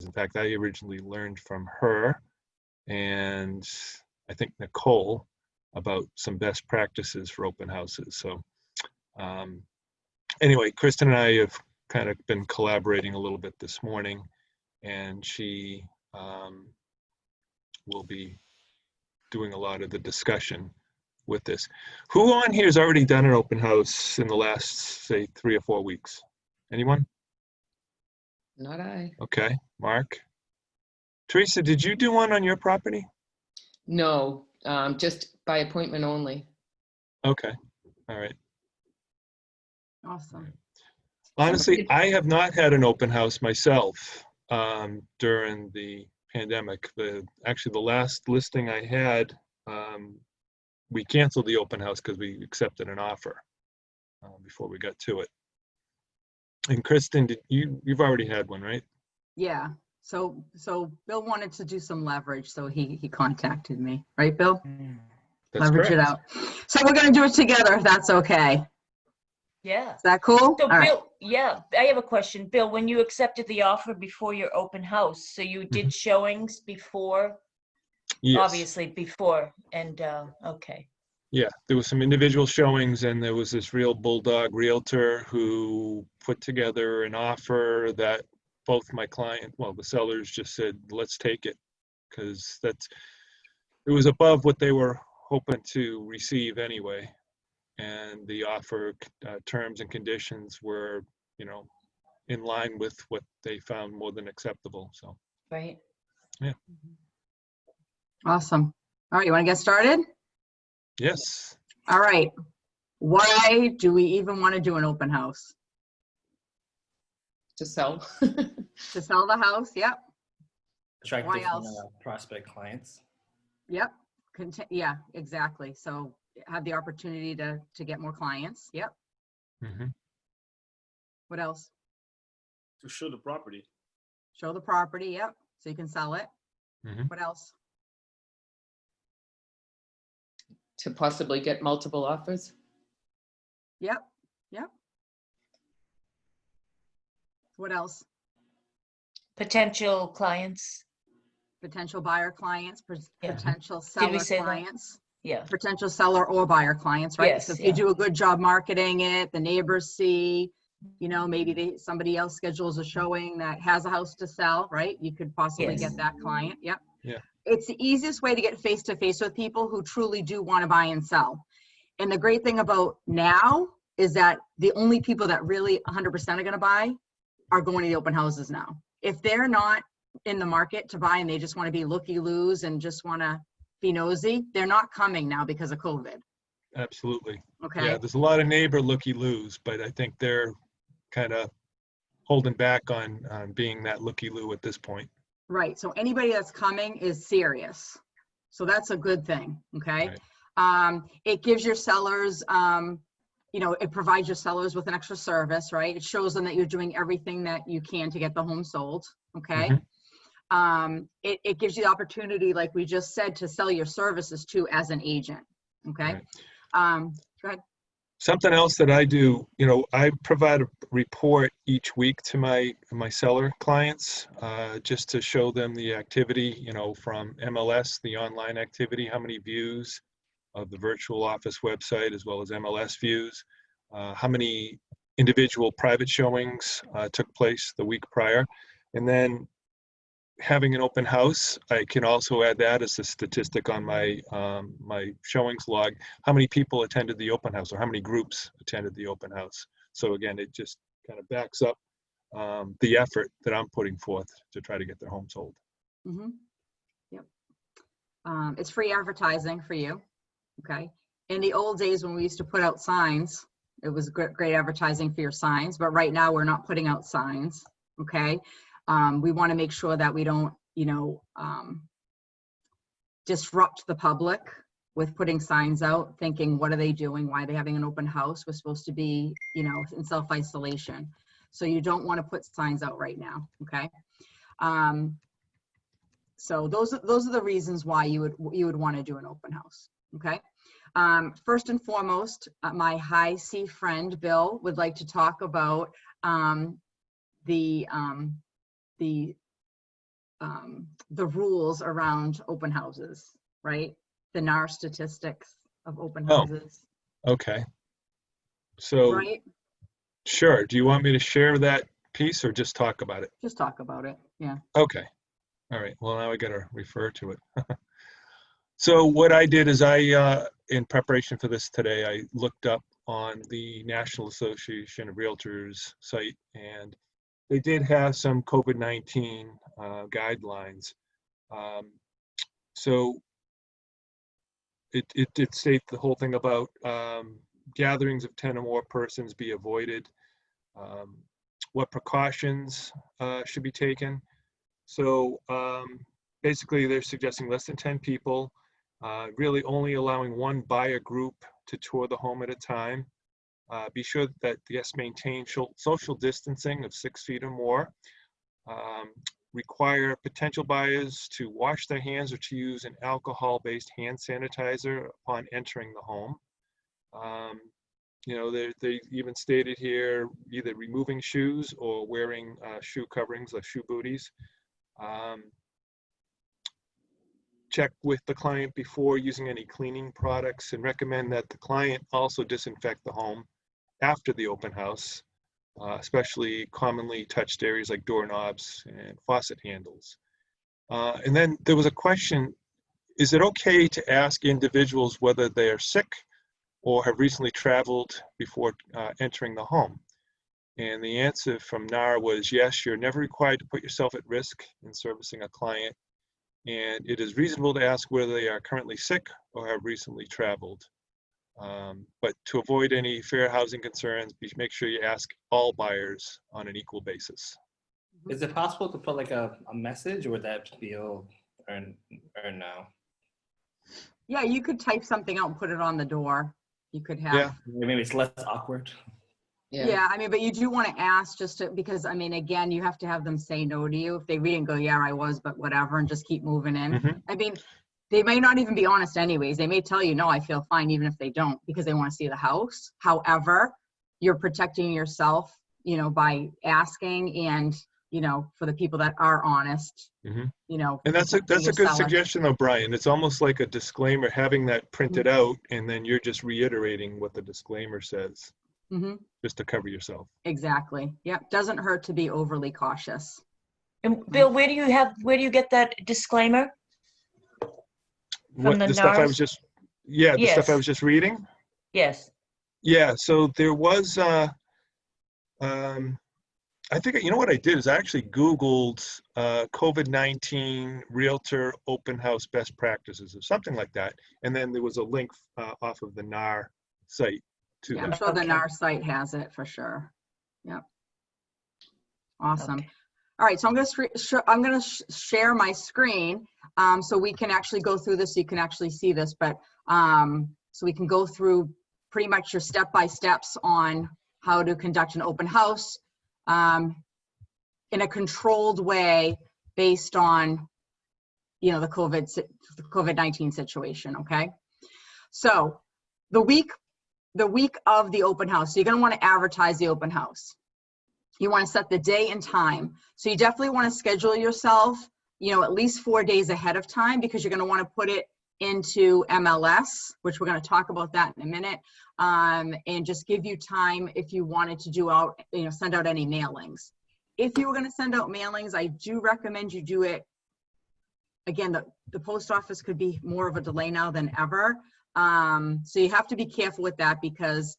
In fact, I originally learned from her and I think Nicole about some best practices for open houses. So anyway, Kristen and I have kind of been collaborating a little bit this morning, and she will be doing a lot of the discussion with this. Who on here has already done an open house in the last, say, 3 or 4 weeks? Anyone? Not I. Okay, Mark. Teresa, did you do one on your property? No, just by appointment only. Okay, all right. Awesome. Honestly, I have not had an open house myself during the pandemic. Actually, the last listing I had, we canceled the open house because we accepted an offer before we got to it. And Kristen, you've already had one, right? Yeah. So Bill wanted to do some leverage, so he contacted me, right, Bill? That's Leverage correct. it out. So we're gonna do it together, if that's okay. Yeah. Is that cool? So All right. Bill, yeah, I have a question. Bill, when you accepted the offer before your open house, so you did showings before, Yes. obviously before, and okay. Yeah, there was some individual showings, and there was this real bulldog realtor who put together an offer that both my client, well, the sellers just said, let's take it, because it was above what they were hoping to receive anyway. And the offer terms and conditions were, in line with what they found more than acceptable. So, Right. yeah. Awesome. All right, you want to get started? Yes. All right. Why do we even want to do an open house? To sell. To sell the house? Yep. Attract Why different else? prospect clients. Yep. Yeah, exactly. So have the opportunity to get more clients. Yep. Mm-hmm. What else? To show the property. Show the property. Yep. So you can sell it. Mm-hmm. What else? To possibly get multiple offers. Yep. Yep. What else? Potential clients. Potential buyer clients, Yeah. potential Did we seller say that? clients, Yeah. potential seller or buyer clients, right? Yes, So if yeah. you do a good job marketing it, the neighbors see, maybe somebody else schedules a showing that has a house to sell, right? You could possibly Yes. get that client. Yep. Yeah. It's the easiest way to get face to face with people who truly do want to buy and sell. And the great thing about now is that the only people that really 100% are going to buy are going to the open houses now. If they're not in the market to buy and they just want to be looky-loos and just want to be nosy, they're not coming now because of COVID. Absolutely. Okay. Yeah, there's a lot of neighbor looky-loos, but I think they're kind of holding back on being that looky-loo at this point. Right. So anybody that's coming is serious. So that's a good thing. Okay. Right. It gives your sellers, it provides your sellers with an extra service, right? It shows them that you're doing everything that you can to get the home sold. Okay. Mm-hmm. It gives you the opportunity, like we just said, to sell your services too as an agent. Okay. Right. Go ahead. Something else that I do, I provide a report each week to my seller clients, just to show them the activity, from MLS, the online activity, how many views of the virtual office website, as well as MLS views, how many individual private showings took place the week prior. And then having an open house, I can also add that as a statistic on my my showings log, how many people attended the open house or how many groups attended the open house. So again, it just kind of backs up the effort that I'm putting forth to try to get their home sold. Mm-hmm. Yep. It's free advertising for you. Okay. In the old days when we used to put out signs, it was great advertising for your signs, but right now we're not putting out signs. Okay. We want to make sure that we don't, disrupt the public with putting signs out, thinking, what are they doing? Why are they having an open house? We're supposed to be, in self-isolation. So you don't want to put signs out right now. Okay. So those are the reasons why you would want to do an open house. Okay. First and foremost, my high C friend, Bill, would like to talk about the the rules around open houses, right? The NAR statistics of open Oh. houses, Okay. So, right? sure. Do you want me to share that piece or just talk about it? Just talk about it, yeah. Okay. All right. Well, now I got to refer to it. So what I did is in preparation for this today, I looked up on the National Association of Realtors site, and they did have some COVID-19 guidelines. So it did state the whole thing about gatherings of 10 or more persons be avoided, what precautions should be taken. So basically they're suggesting less than 10 people, really only allowing one buyer group to tour the home at a time. Be sure that the guests maintain social distancing of 6 feet or more. Require potential buyers to wash their hands or to use an alcohol-based hand sanitizer upon entering the home. You know, they even stated here either removing shoes or wearing shoe coverings like shoe booties. Check with the client before using any cleaning products and recommend that the client also disinfect the home after the open house, especially commonly touched areas like doorknobs and faucet handles. And then there was a question, is it okay to ask individuals whether they are sick or have recently traveled before entering the home? And the answer from NAR was yes, you're never required to put yourself at risk in servicing a client. And it is reasonable to ask whether they are currently sick or have recently traveled. But to avoid any fair housing concerns, make sure you ask all buyers on an equal basis. Is it possible to put like a message, or would that feel or no? Yeah, you could type something out and put it on the door. You could have. Yeah. Maybe it's less awkward. Yeah, I mean, but you do want to ask just to, because I mean, again, you have to have them say no to you. If they read and go, yeah, I was, but whatever, and just keep moving in. Mhm. I mean, they may not even be honest anyways. They may tell you, no, I feel fine, even if they don't, because they want to see the house. However, you're protecting yourself, you know, by asking, and, you know, for the people that are honest, Mhm. you know. And that's a protecting your good seller. suggestion though, Brian. It's almost like a disclaimer, having that printed out, and then you're just reiterating what the disclaimer says, Mhm. just to cover yourself. Exactly. Yep. Doesn't hurt to be overly cautious. And Bill, where do you get that disclaimer? What the the stuff I NARS? was just, yeah, the stuff I Yes. was just reading. Yes. Yeah, so there was, I think, you know what I did is I actually Googled COVID-19 realtor open house best practices or something like that. And then there was a link off of the NAR site to Yeah, I'm that. sure the Okay. NAR site has it for sure. Yep. Awesome. Okay. All right, so I'm going to share my screen so we can actually go through this. So you can actually see this, but so we can go through pretty much your step-by-steps on how to conduct an open house in a controlled way based on, you know, the COVID-19 situation. Okay. So the week of the open house, so you're going to want to advertise the open house. You want to set the day and time. So you definitely want to schedule yourself, you know, at least 4 days ahead of time, because you're going to want to put it into MLS, which we're going to talk about that in a minute, and just give you time if you wanted to send out any mailings. If you were going to send out mailings, I do recommend you do it. Again, the post office could be more of a delay now than ever. So you have to be careful with that, because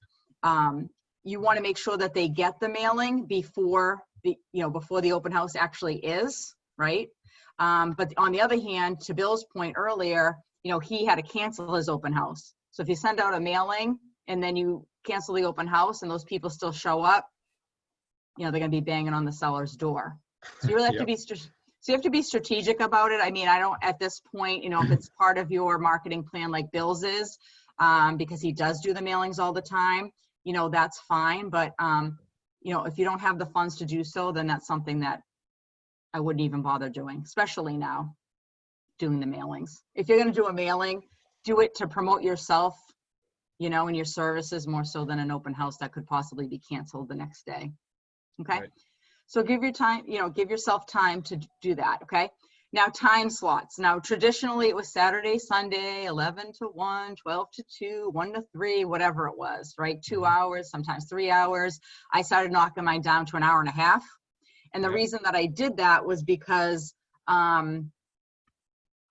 you want to make sure that they get the mailing before the open house actually is, right? But on the other hand, to Bill's point earlier, you know, he had to cancel his open house. So if you send out a mailing and then you cancel the open house and those people still show up, you know, they're going to be banging on the seller's door. So you really have to be so you have to be strategic about it. I mean, I don't at this point, you know, if it's part of your marketing plan like Bill's is, because he does do the mailings all the time, you know, that's fine. But, you know, if you don't have the funds to do so, then that's something that I wouldn't even bother doing, especially now, doing the mailings. If you're going to do a mailing, do it to promote yourself, you know, and your services more so than an open house that could possibly be canceled the next day. Okay. Right. So give your time, give yourself time to do that, okay? Now, time slots. Now, traditionally it was Saturday, Sunday, 11 to 1, 12 to 2, 1 to 3, whatever it was, right? 2 hours, sometimes 3 hours. I started knocking mine down to an hour and a half. And the Yep. reason that I did that was because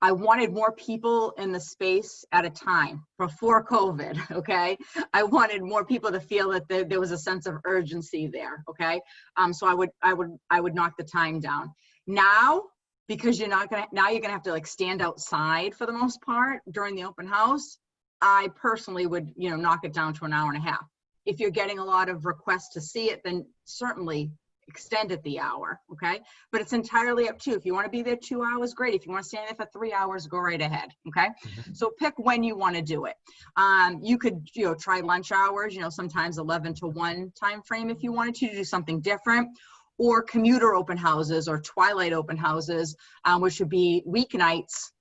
I wanted more people in the space at a time before COVID, okay? I wanted more people to feel that there was a sense of urgency there, okay? So I would knock the time down. Now, because you're gonna have to like stand outside for the most part during the open house, I personally would, knock it down to an hour and a half. If you're getting a lot of requests to see it, then certainly extend it the hour, okay? But it's entirely up to you. If you want to be there 2 hours, great. If you want to stand there for 3 hours, go right ahead, okay? So pick when you want to do it. You could, try lunch hours, sometimes 11 to 1 time frame if you wanted to do something different, or commuter open houses or twilight open houses, which would be weeknights,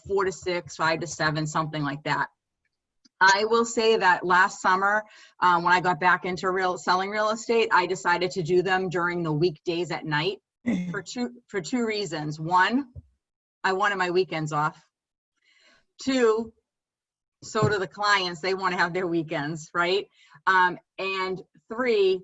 4 to 6, 5 to 7, something like that. I will say that last summer, when I got back into selling real estate, I decided to do them during the weekdays at night for two reasons. One, I wanted my weekends off. Two, so do the clients. They want to have their weekends, right? And three,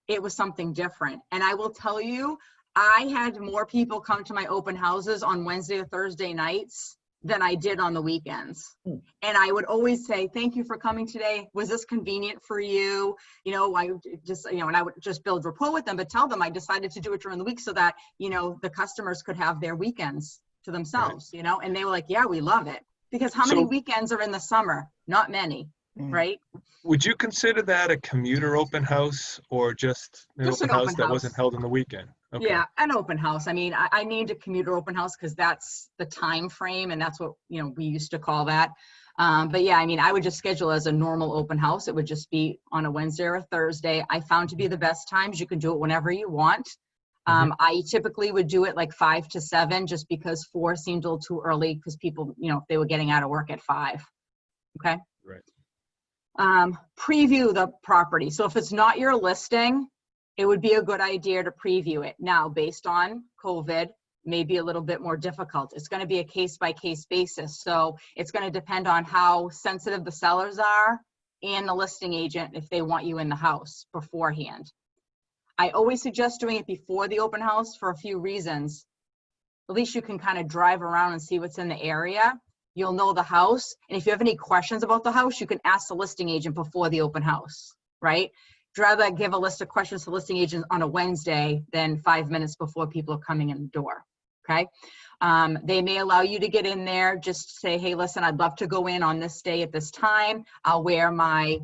it was something different. And I will tell you, I had more people come to my open houses on Wednesday or Thursday nights than I did on the weekends. And I would always say, thank you for coming today. Was this convenient for you? I just, and I would just build rapport with them, but tell them I decided to do it during the week so that, the customers could have their weekends to themselves, and they were like, yeah, we love it. Because how many weekends are in the summer? Not many, right? Would you consider that a commuter open house or just an Just open an house open that wasn't house. held on the weekend? Okay. Yeah, an open house. I mean, I named a commuter open house because that's the time frame, and that's what we used to call that. But yeah, I mean, I would just schedule as a normal open house. It would just be on a Wednesday or a Thursday. I found to be the best times. You can do it whenever you want. I typically would do it like 5 to 7, just because 4 seemed a little too early because people, if they were getting out of work at 5. Okay. Right. Preview the property. So if it's not your listing, it would be a good idea to preview it. Now, based on COVID, maybe a little bit more difficult. It's going to be a case-by-case basis. So it's going to depend on how sensitive the sellers are and the listing agent if they want you in the house beforehand. I always suggest doing it before the open house for a few reasons. At least you can kind of drive around and see what's in the area. You'll know the house. And if you have any questions about the house, you can ask the listing agent before the open house, right? I'd rather give a list of questions to the listing agent on a Wednesday than 5 minutes before people are coming in the door, okay? They may allow you to get in there, just say, hey, listen, I'd love to go in on this day at this time. I'll wear my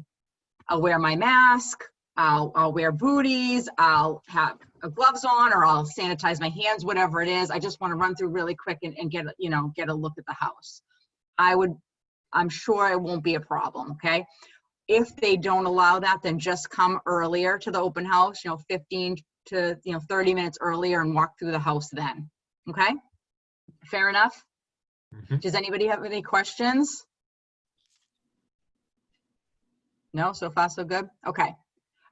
mask. I'll wear booties. I'll have gloves on, or I'll sanitize my hands, whatever it is. I just want to run through really quick and get a look at the house. I'm sure it won't be a problem, okay? If they don't allow that, then just come earlier to the open house, 15 to 30 minutes earlier, and walk through the house then, okay? Fair enough? Does anybody have any questions? No, so far so good? Okay.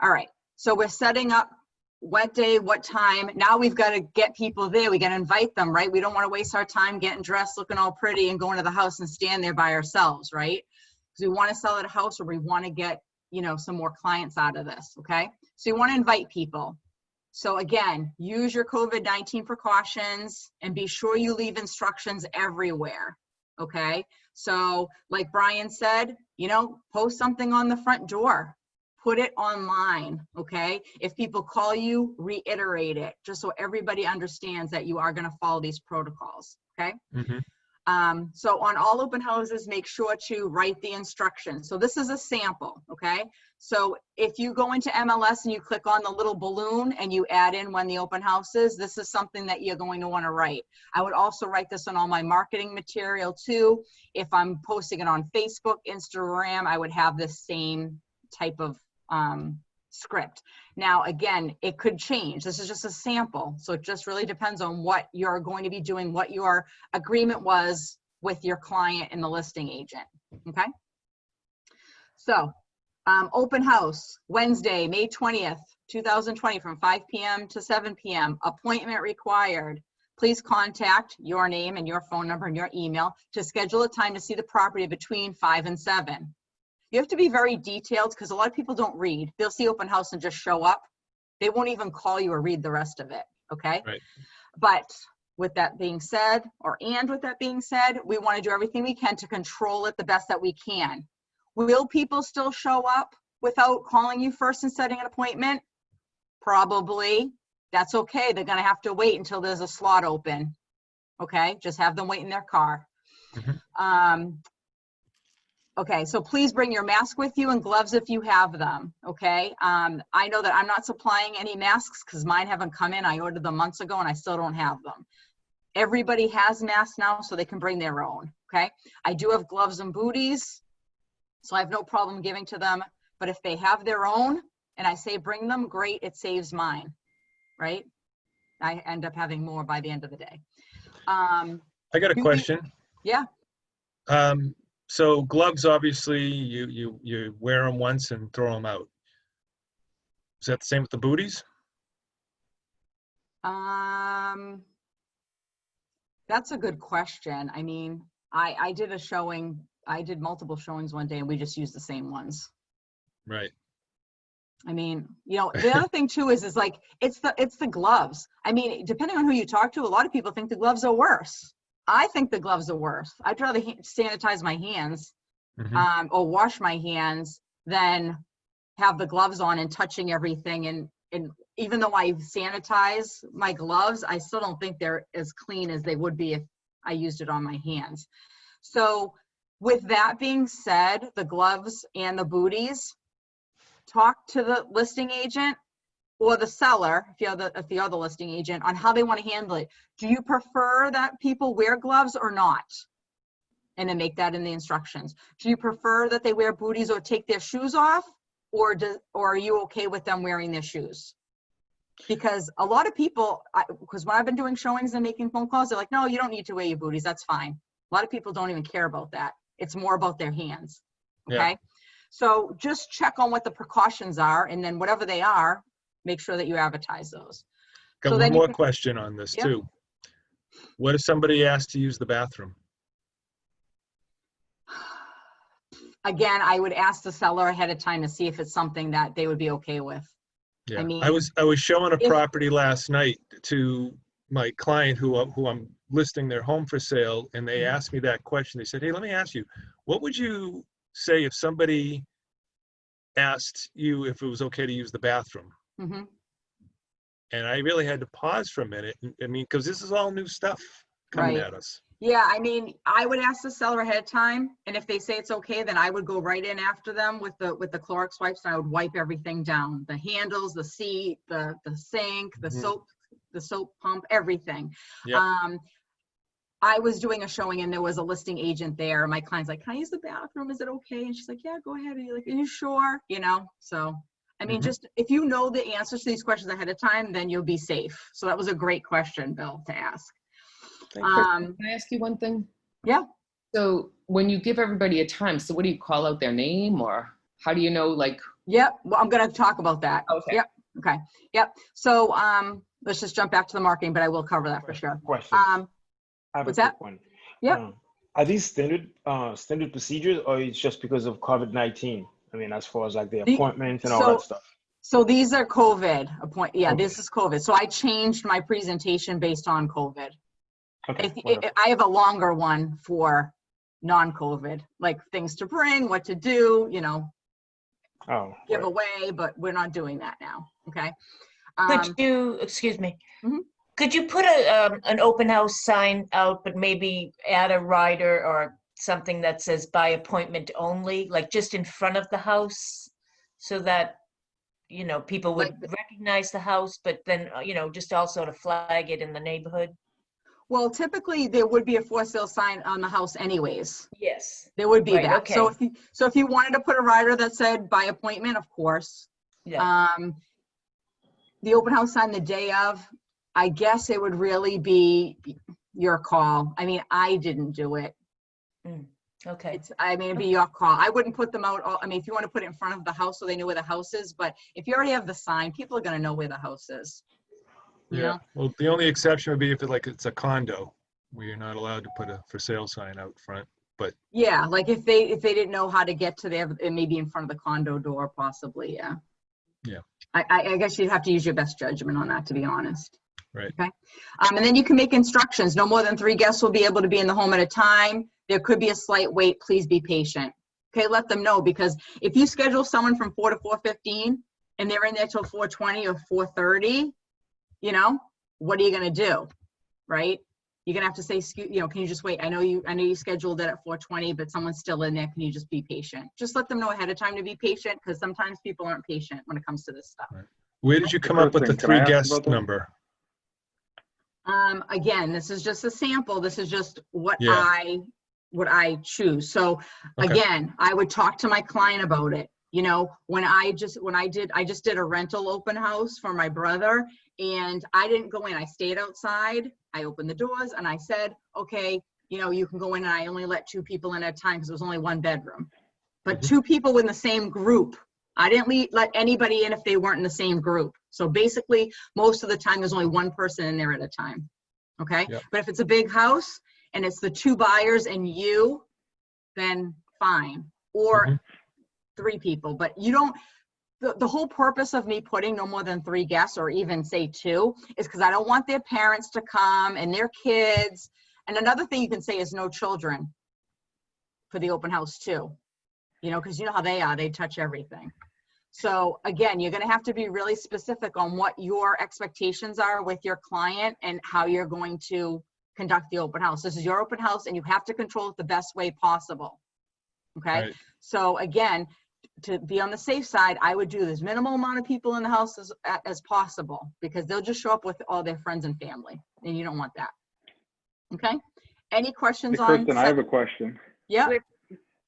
All right. So we're setting up what day, what time. Now we've got to get people there. We got to invite them, right? We don't want to waste our time getting dressed, looking all pretty, and going to the house and stand there by ourselves, right? Because we want to sell at a house, or we want to get, some more clients out of this, okay? So you want to invite people. So again, use your COVID-19 precautions and be sure you leave instructions everywhere, okay? So like Brian said, post something on the front door. Put it online, okay? If people call you, reiterate it, just so everybody understands that you are going to follow these protocols, okay? So on all open houses, make sure to write the instructions. So this is a sample, okay? So if you go into MLS and you click on the little balloon and you add in when the open house is, this is something that you're going to want to write. I would also write this on all my marketing material too. If I'm posting it on Facebook, Instagram, I would have this same type of script. Now, again, it could change. This is just a sample. So it just really depends on what you're going to be doing, what your agreement was with your client and the listing agent. Okay. So Open house, Wednesday, May 20th, 2020, from 5 p.m. to 7 p.m. Appointment required. Please contact your name and your phone number and your email to schedule a time to see the property between 5 and 7. You have to be very detailed because a lot of people don't read. They'll see open house and just show up. They won't even call you or read the rest of it, okay? Right. But with that being said, with that being said, we want to do everything we can to control it the best that we can. Will people still show up without calling you first and setting an appointment? Probably. That's okay. They're going to have to wait until there's a slot open. Okay, just have them wait in their car. Okay, so please bring your mask with you and gloves if you have them, okay? I know that I'm not supplying any masks because mine haven't come in. I ordered them months ago and I still don't have them. Everybody has masks now, so they can bring their own, okay? I do have gloves and booties, so I have no problem giving to them. But if they have their own and I say bring them, great, it saves mine, right? I end up having more by the end of the day. I got a question. Yeah. So gloves, obviously, you wear them once and throw them out. Is that the same with the booties? That's a good question. I mean, I did a showing, I did multiple showings one day and we just used the same ones. Right. I mean, you know, the other thing too is like, it's the gloves. I mean, depending on who you talk to, a lot of people think the gloves are worse. I think the gloves are worse. I'd rather sanitize my hands or wash my hands than have the gloves on and touching everything. And even though I sanitize my gloves, I still don't think they're as clean as they would be if I used it on my hands. So with that being said, the gloves and the booties, talk to the listing agent or the seller, if you're the listing agent, on how they want to handle it. Do you prefer that people wear gloves or not? And then make that in the instructions. Do you prefer that they wear booties or take their shoes off? Or are you okay with them wearing their shoes? Because a lot of people, because when I've been doing showings and making phone calls, they're like, no, you don't need to wear your booties, that's fine. A lot of people don't even care about that. It's more about their hands, okay? Yeah. So just check on what the precautions are, and then whatever they are, make sure that you advertise those. Got So one then you more can- question on this Yeah. too. What if somebody asked to use the bathroom? Again, I would ask the seller ahead of time to see if it's something that they would be okay with. Yeah, mean, I was showing a if- property last night to my client who I'm listing their home for sale, and they asked me that question. They said, "Hey, let me ask you, what would you say if somebody asked you if it was okay to use the bathroom?" Mhm. And I really had to pause for a minute. I mean, because this is all new stuff coming Right. at us. Yeah, I mean, I would ask the seller ahead of time, and if they say it's okay, then I would go right in after them with the Clorox wipes, and I would wipe everything down. The handles, the seat, the sink, the soap pump, everything. Yep. I was doing a showing and there was a listing agent there. My client's like, can I use the bathroom? Is it okay? And she's like, yeah, go ahead. Are you sure? You know, so, I mean, just if you know the answers to these questions ahead of time, then you'll be safe. So that was a great question, Bill, to ask. Can I ask you one thing? Yeah. So when you give everybody a time, so what do you call out their name, or how do you know, like? Yep. Well, I'm going to talk about that. Okay. Yep. Okay. Yep. So let's just jump back to the marketing, but I will cover that for sure. Question. I have what's a that? quick one. Yep. Are these standard procedures, or it's just because of COVID-19? I mean, as far as like the appointments and all that stuff. So these are COVID Yeah, Okay. This is COVID. So I changed my presentation based on COVID. Okay. I have a longer one for non-COVID, like things to bring, what to do, you know, give away, but we're not doing that now. Okay. Could you, excuse me, Mhm. could you put an open house sign out, but maybe add a rider or something that says by appointment only, like just in front of the house, so that, you know, people would recognize the house, but then, you know, just also to flag it in the neighborhood? Well, typically there would be a for sale sign on the house anyways. Yes. There would be Right, that. okay. So if you wanted to put a rider that said by appointment, of course. Yeah. The open house sign the day of, I guess it would really be your call. I mean, I didn't do it. Okay. I mean, it'd be your call. I wouldn't put them out. I mean, if you want to put it in front of the house so they know where the house is, but if you already have the sign, people are going to know where the house is. You know? Well, the only exception would be if it's a condo where you're not allowed to put a for sale sign out front. But Yeah, like if they didn't know how to get to there, it may be in front of the condo door, possibly. Yeah. Yeah. I guess you'd have to use your best judgment on that, to be honest. Right. Okay. And then you can make instructions. No more than 3 guests will be able to be in the home at a time. There could be a slight wait. Please be patient. Okay. Let them know, because if you schedule someone from 4 to 4:15 and they're in there till 4:20 or 4:30, you know, what are you going to do? Right. You're going to have to say, you know, can you just wait? I know you scheduled it at 4:20, but someone's still in there. Can you just be patient? Just let them know ahead of time to be patient, because sometimes people aren't patient when it comes to this stuff. Right. Where did you come up with the Kristen, can I 3 ask guest about that? number? Again, this is just a sample. This is just what Yeah. I choose. So Okay. again, I would talk to my client about it. You know, I just did a rental open house for my brother, and I didn't go in. I stayed outside. I opened the doors and I said, okay, you know, you can go in, and I only let 2 people in at a time because it was only 1 bedroom. But 2 people in the same group. I didn't let anybody in if they weren't in the same group. So basically, most of the time, there's only 1 person in there at a time. Okay. Yep. But if it's a big house and it's the 2 buyers and you, then fine. Or Mhm. 3 people. But you don't, the whole purpose of me putting no more than 3 guests, or even say 2, is because I don't want their parents to come and their kids. And another thing you can say is no children for the open house too. You know, because you know how they are, they touch everything. So again, you're going to have to be really specific on what your expectations are with your client and how you're going to conduct the open house. This is your open house, and you have to control it the best way possible. Okay. Right. So again, to be on the safe side, I would do as minimal amount of people in the house as possible, because they'll just show up with all their friends and family, and you don't want that. Okay. Any Hey, questions on? Kristen, I have a question. Yeah.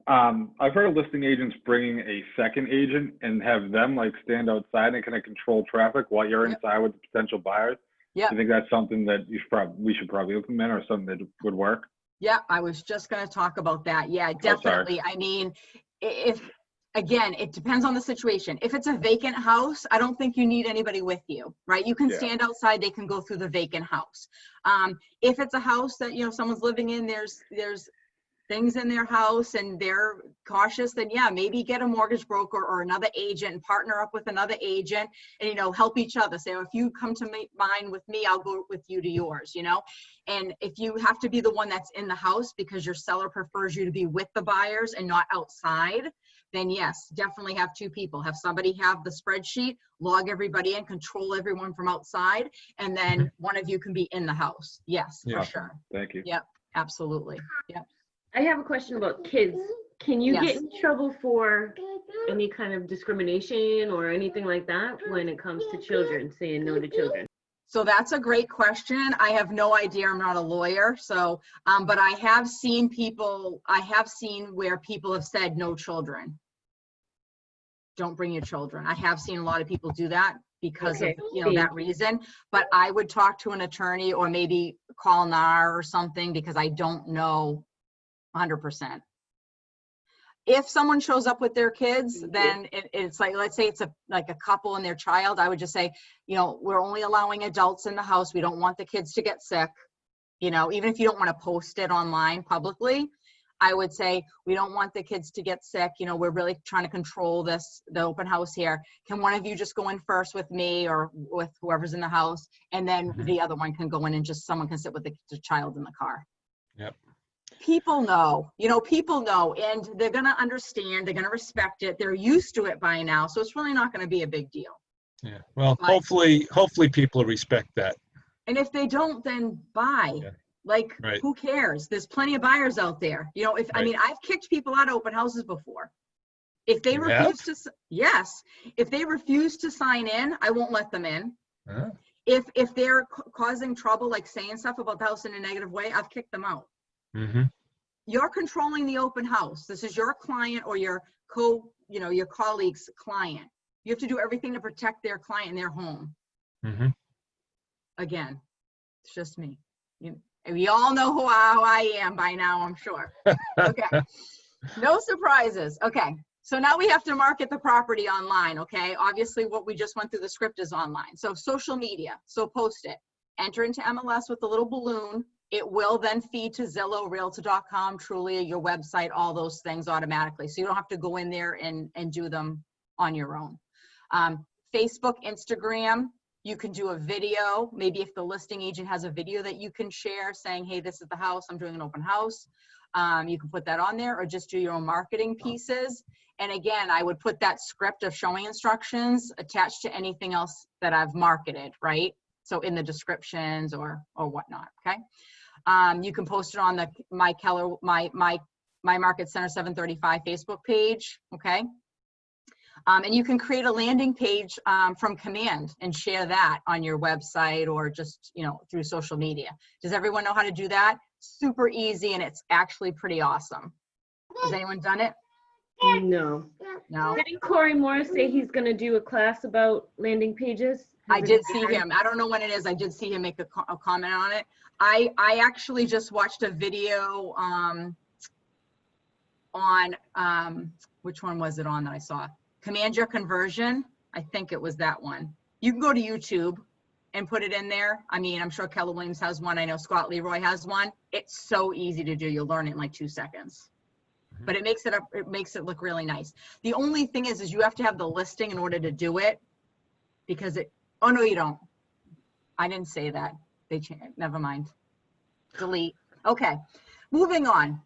I've heard of listing agents bringing a second agent and have them like stand outside and kind of control traffic while you're Yep. inside with the potential buyers. Yeah. Do you think that's something that we should probably implement, or something that would work? Yeah, I was just going to talk about that. Yeah, definitely. I mean, if, again, it depends on the situation. If it's a vacant house, I don't think you need anybody with you, right? You can Yeah. stand outside, they can go through the vacant house. If it's a house that, you know, someone's living in, there's things in their house and they're cautious, then yeah, maybe get a mortgage broker or another agent and partner up with another agent and, you know, help each other. Say, if you come to mine with me, I'll go with you to yours, you know? And if you have to be the one that's in the house because your seller prefers you to be with the buyers and not outside, then yes, definitely have 2 people. Have somebody have the spreadsheet, log everybody in, control everyone from outside, and then one of you can be in the house. Yes, Yeah. for sure. Thank you. Yep, absolutely. Yep. I have a question about kids. Can you get Yes. in trouble for any kind of discrimination or anything like that when it comes to children, saying no to children? So that's a great question. I have no idea. I'm not a lawyer. So, but I have seen where people have said no children. Don't bring your children. I have seen a lot of people do that because Okay. of, you know, that reason. But I would talk to an attorney or maybe call NAR or something, because I don't know 100%. If someone shows up with their kids, then it's like, let's say it's like a couple and their child, I would just say, you know, we're only allowing adults in the house. We don't want the kids to get sick. You know, even if you don't want to post it online publicly, I would say, we don't want the kids to get sick. You know, we're really trying to control the open house here. Can one of you just go in first with me or with whoever's in the house? And then Mhm. the other one can go in and just someone can sit with the child in the car. Yep. People know, you know, people know, and they're going to understand, they're going to respect it. They're used to it by now. So it's really not going to be a big deal. Yeah. Well, But- hopefully people respect that. And if they don't, then buy. Yeah. Like, Right. who cares? There's plenty of buyers out there. You know, I Right. mean, I've kicked people out of open houses before. If they You refuse yes, if they refuse to sign in, I won't let them in. Huh? If they're causing trouble, like saying stuff about the house in a negative way, I've kicked them out. Mm-hmm. You're controlling the open house. This is your client or your your colleague's client. You have to do everything to protect their client and their home. Mm-hmm. Again, it's just me. And we all know how I am by now, I'm sure. Okay. No surprises. Okay. So now we have to market the property online. Okay. Obviously, what we just went through the script is online. So social media. So post it. Enter into MLS with the little balloon. It will then feed to Zillow, Realtor.com, Trulia, your website, all those things automatically. So you don't have to go in there and do them on your own. Facebook, Instagram, you can do a video. Maybe if the listing agent has a video that you can share saying, hey, this is the house, I'm doing an open house. You can put that on there or just do your own marketing pieces. And again, I would put that script of showing instructions attached to anything else that I've marketed, right? So in the descriptions or whatnot, okay? You can post it on the My Market Center 735 Facebook page, okay? And you can create a landing page from command and share that on your website or just, you know, through social media. Does everyone know how to do that? Super easy, and it's actually pretty awesome. Has anyone done it? No. No? Didn't Corey Morris say he's going to do a class about landing pages? I did see him. I don't know when it is. I did see him make a comment on it. I actually just watched a video on, which one was it on that I saw? Command Your Conversion. I think it was that one. You can go to YouTube and put it in there. I mean, I'm sure Keller Williams has one. I know Scott Leroy has one. It's so easy to do. You'll learn it in like 2 seconds. But it makes it look really nice. The only thing is you have to have the listing in order to do it, because oh no, you don't. I didn't say that. They changed. Never mind. Delete. Okay, moving on.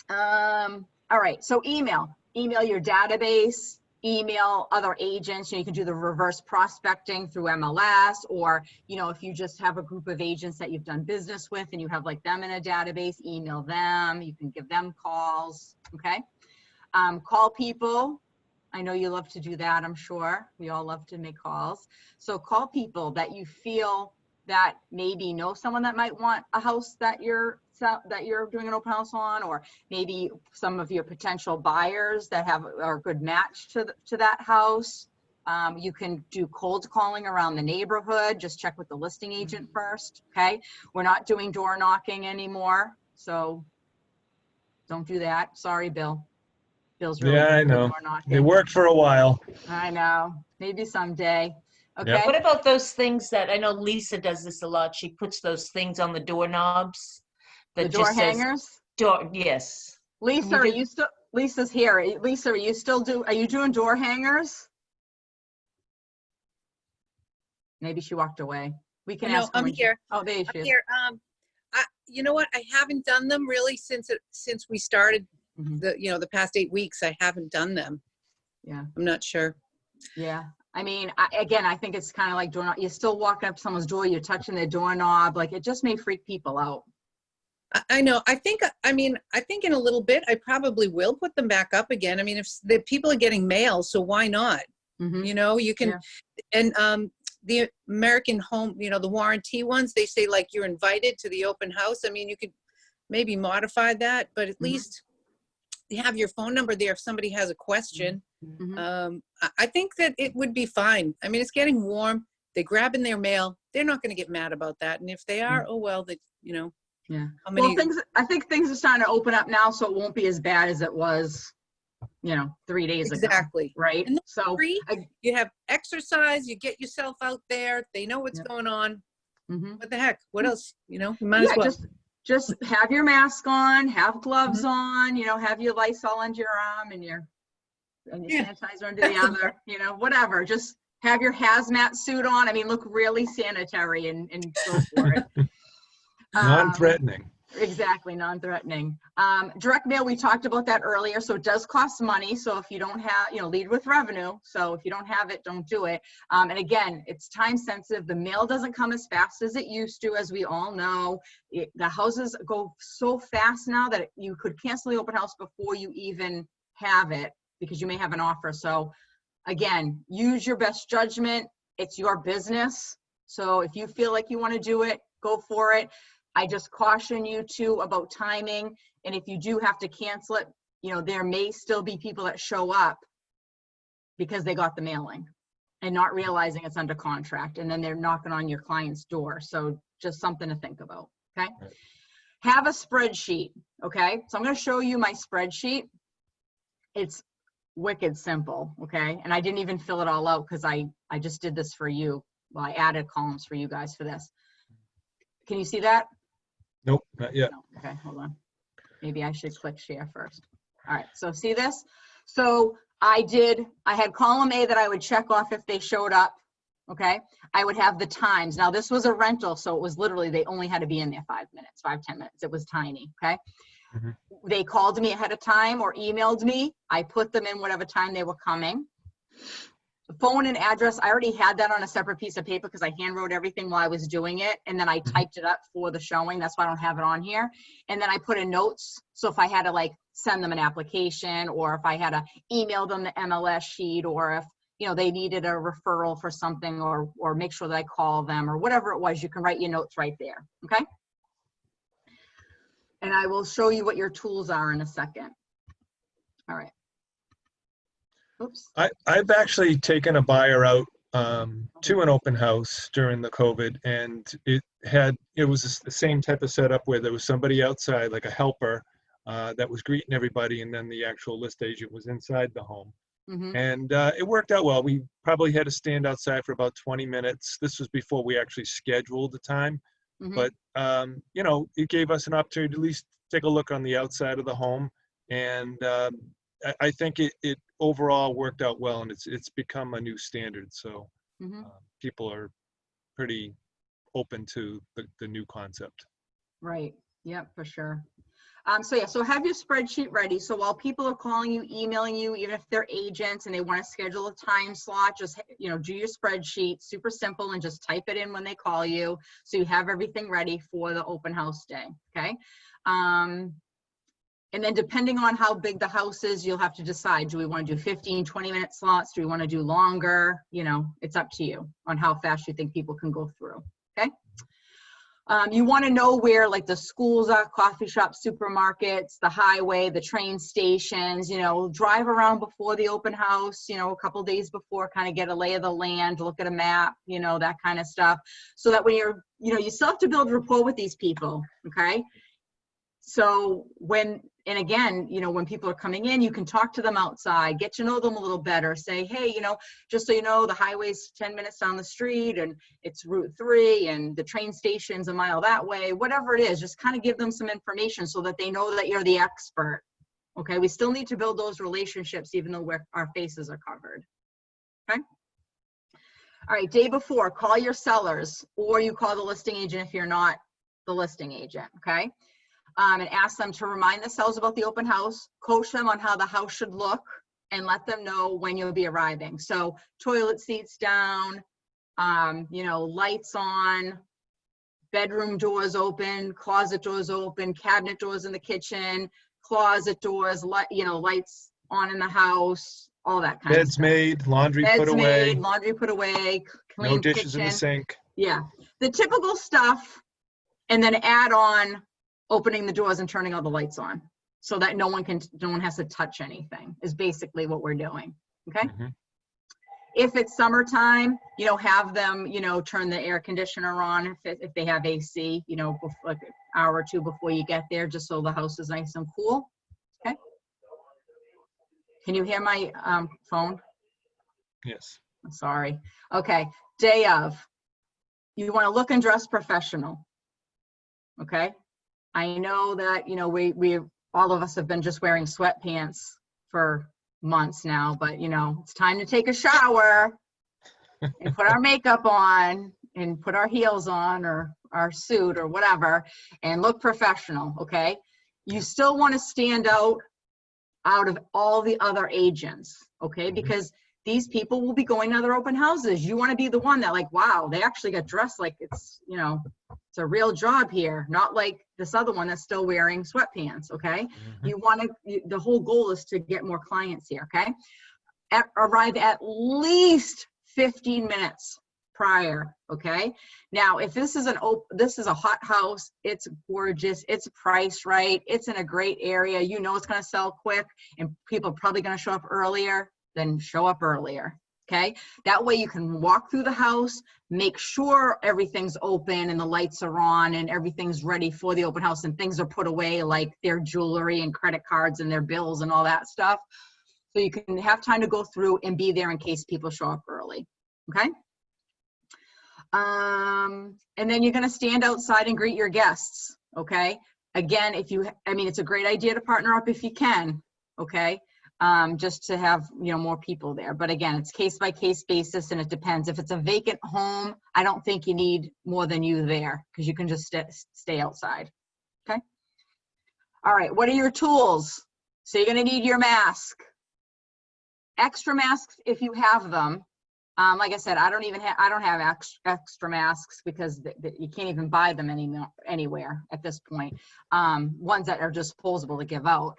All right, so email your database, email other agents. You know, you can do the reverse prospecting through MLS, or, you know, if you just have a group of agents that you've done business with and you have like them in a database, email them. You can give them calls, okay? Call people. I know you love to do that, I'm sure. We all love to make calls. So call people that you feel that maybe know someone that might want a house that you're doing an open house on, or maybe some of your potential buyers that are a good match to that house. You can do cold calling around the neighborhood. Just check with the listing agent first, okay? We're not doing door knocking anymore, so don't do that. Sorry, Bill. Bill's really Yeah, I good at know. door knocking. It worked for a while. I know. Maybe someday. Okay. Yep. What about those things that, I know Lisa does this a lot, she puts those things on the doorknobs The that door just says hangers. door, yes. Lisa, are you still? Lisa's here. Lisa, are you doing door hangers? Maybe she walked away. We can ask her. I'm when she- here. Oh, there she I'm is. here. You know what? I haven't done them really since we started Mhm. the past 8 weeks. I haven't done them. Yeah. I'm not sure. Yeah. I mean, I think it's kind of like doorknob. You're still walking up to someone's door. You're touching their doorknob. Like, it just may freak people out. I know. I think in a little bit, I probably will put them back up again. I mean, if the people are getting mail, so why not? Mhm. You know, you can, Yeah. and the American Home, the warranty ones, they say like you're invited to the open house. I mean, you could maybe modify that, but at Mhm. least you have your phone number there if somebody has a question. Mhm. I think that it would be fine. I mean, it's getting warm. They're grabbing their mail. They're not going to get mad about that. And if they are, oh well, Yeah. how many? Well, I think things are starting to open up now, so it won't be as bad as it was, 3 days ago. Exactly. Right. And that's So. free. You have exercise. You get yourself out there. They know what's Yep. going on. Mhm. What the heck? What else? You might as Yeah, well. just have your mask on, have gloves Mm-hmm. on, have your Lysol under your arm and your Yeah. sanitizer under the other, whatever. Just have your hazmat suit on. I mean, look really sanitary and go for it. Non-threatening. Exactly, non-threatening. Direct mail, we talked about that earlier, so it does cost money. So if you don't have, lead with revenue. So if you don't have it, don't do it. And again, it's time sensitive. The mail doesn't come as fast as it used to, as we all know. The houses go so fast now that you could cancel the open house before you even have it, because you may have an offer. So again, use your best judgment. It's your business. So if you feel like you want to do it, go for it. I just caution you too about timing. And if you do have to cancel it, there may still be people that show up because they got the mailing and not realizing it's under contract. And then they're knocking on your client's door. So just something to think about. okay? Right. Have a spreadsheet, okay? So I'm gonna show you my spreadsheet. It's wicked simple, okay? And I didn't even fill it all out because I just did this for you. Well, I added columns for you guys for this. Can you see that? Nope, not yet. No. Okay, hold on. Maybe I should click share first. All right, so see this? So I had column A that I would check off if they showed up, okay? I would have the times. Now this was a rental, so it was literally, they only had to be in there 5 minutes, 5-10 minutes. It was tiny, okay? Mhm. They called me ahead of time or emailed me. I put them in whatever time they were coming. Phone and address, I already had that on a separate piece of paper because I hand wrote everything while I was doing it, and then I typed it up for the showing. That's why I don't have it on here. And then I put in notes, so if I had to like send them an application, or if I had to email them the MLS sheet, or if, you know, they needed a referral for something, or make sure that I call them, or whatever it was, you can write your notes right there, okay? And I will show you what your tools are in a second. All right. Oops. I've actually taken a buyer out to an open house during the COVID, and it was the same type of setup where there was somebody outside, like a helper, that was greeting everybody, and then the actual list agent was inside the home. Mm-hmm. And it worked out well. We probably had to stand outside for about 20 minutes. This was before we actually scheduled the time. Mhm. But, you know, it gave us an opportunity to at least take a look on the outside of the home. And I think it overall worked out well, and it's become a new standard. So Mhm. people are pretty open to the new concept. Right. Yep, for sure. So yeah, so have your spreadsheet ready. So while people are calling you, emailing you, even if they're agents and they want to schedule a time slot, just, you know, do your spreadsheet, super simple, and just type it in when they call you. So you have everything ready for the open house day. Okay. And then depending on how big the house is, you'll have to decide, do we want to do 15, 20-minute slots? Do we want to do longer? You know, it's up to you on how fast you think people can go through. Okay. You want to know where like the schools are, coffee shops, supermarkets, the highway, the train stations, you know, drive around before the open house, you know, a couple days before, kind of get a lay of the land, look at a map, you know, that kind of stuff. So that when you're, you know, you still have to build rapport with these people. Okay. So and again, you know, when people are coming in, you can talk to them outside, get to know them a little better, say, hey, you know, just so you know, the highway's 10 minutes down the street, and it's Route 3, and the train station's a mile that way, whatever it is, just kind of give them some information so that they know that you're the expert. Okay, we still need to build those relationships even though our faces are covered. Okay. All right, day before, call your sellers, or you call the listing agent if you're not the listing agent, okay? And ask them to remind the sellers about the open house, coach them on how the house should look, and let them know when you'll be arriving. So toilet seats down, you know, lights on, bedroom doors open, closet doors open, cabinet doors in the kitchen, closet doors, you know, lights on in the house, all that kind of Beds stuff. made, laundry Beds put away, made, laundry put away, clean no dishes in the kitchen. sink. Yeah, the typical stuff, and then add on opening the doors and turning all the lights on so that no one has to touch anything is basically what we're doing. Okay. Mhm. If it's summertime, you know, have them, you know, turn the air conditioner on if they have AC, you know, like an hour or two before you get there, just so the house is nice and cool. Okay. Can you hear my phone? Yes. I'm sorry. Okay. Day of, you want to look and dress professional. Okay. I know that, you know, we all of us have been just wearing sweatpants for months now, but you know, it's time to take a shower and put our makeup on and put our heels on or our suit or whatever and look professional. Okay. You still want to stand out of all the other agents. Okay. Because these people will be going to other open houses. You want to be the one that like, wow, they actually got dressed like it's, you know, it's a real job here, not like this other one that's still wearing sweatpants. Okay. Mhm. You want to, the whole goal is to get more clients here. Okay. Arrive at least 15 minutes prior. Okay. Now, if this is this is a hot house, it's gorgeous, it's priced right, it's in a great area, you know, it's going to sell quick and people are probably going to show up earlier, then show up earlier. Okay, that way you can walk through the house, make sure everything's open and the lights are on and everything's ready for the open house and things are put away like their jewelry and credit cards and their bills and all that stuff. So you can have time to go through and be there in case people show up early. Okay. And then you're going to stand outside and greet your guests. Okay. Again, it's a great idea to partner up if you can. Okay. Just to have, more people there. But again, it's case by case basis and it depends. If it's a vacant home, I don't think you need more than you there because you can just stay outside. Okay. All right. What are your tools? So you're going to need your mask. Extra masks if you have them. Like I said, I don't have extra masks because you can't even buy them anywhere at this point. Ones that are disposable to give out.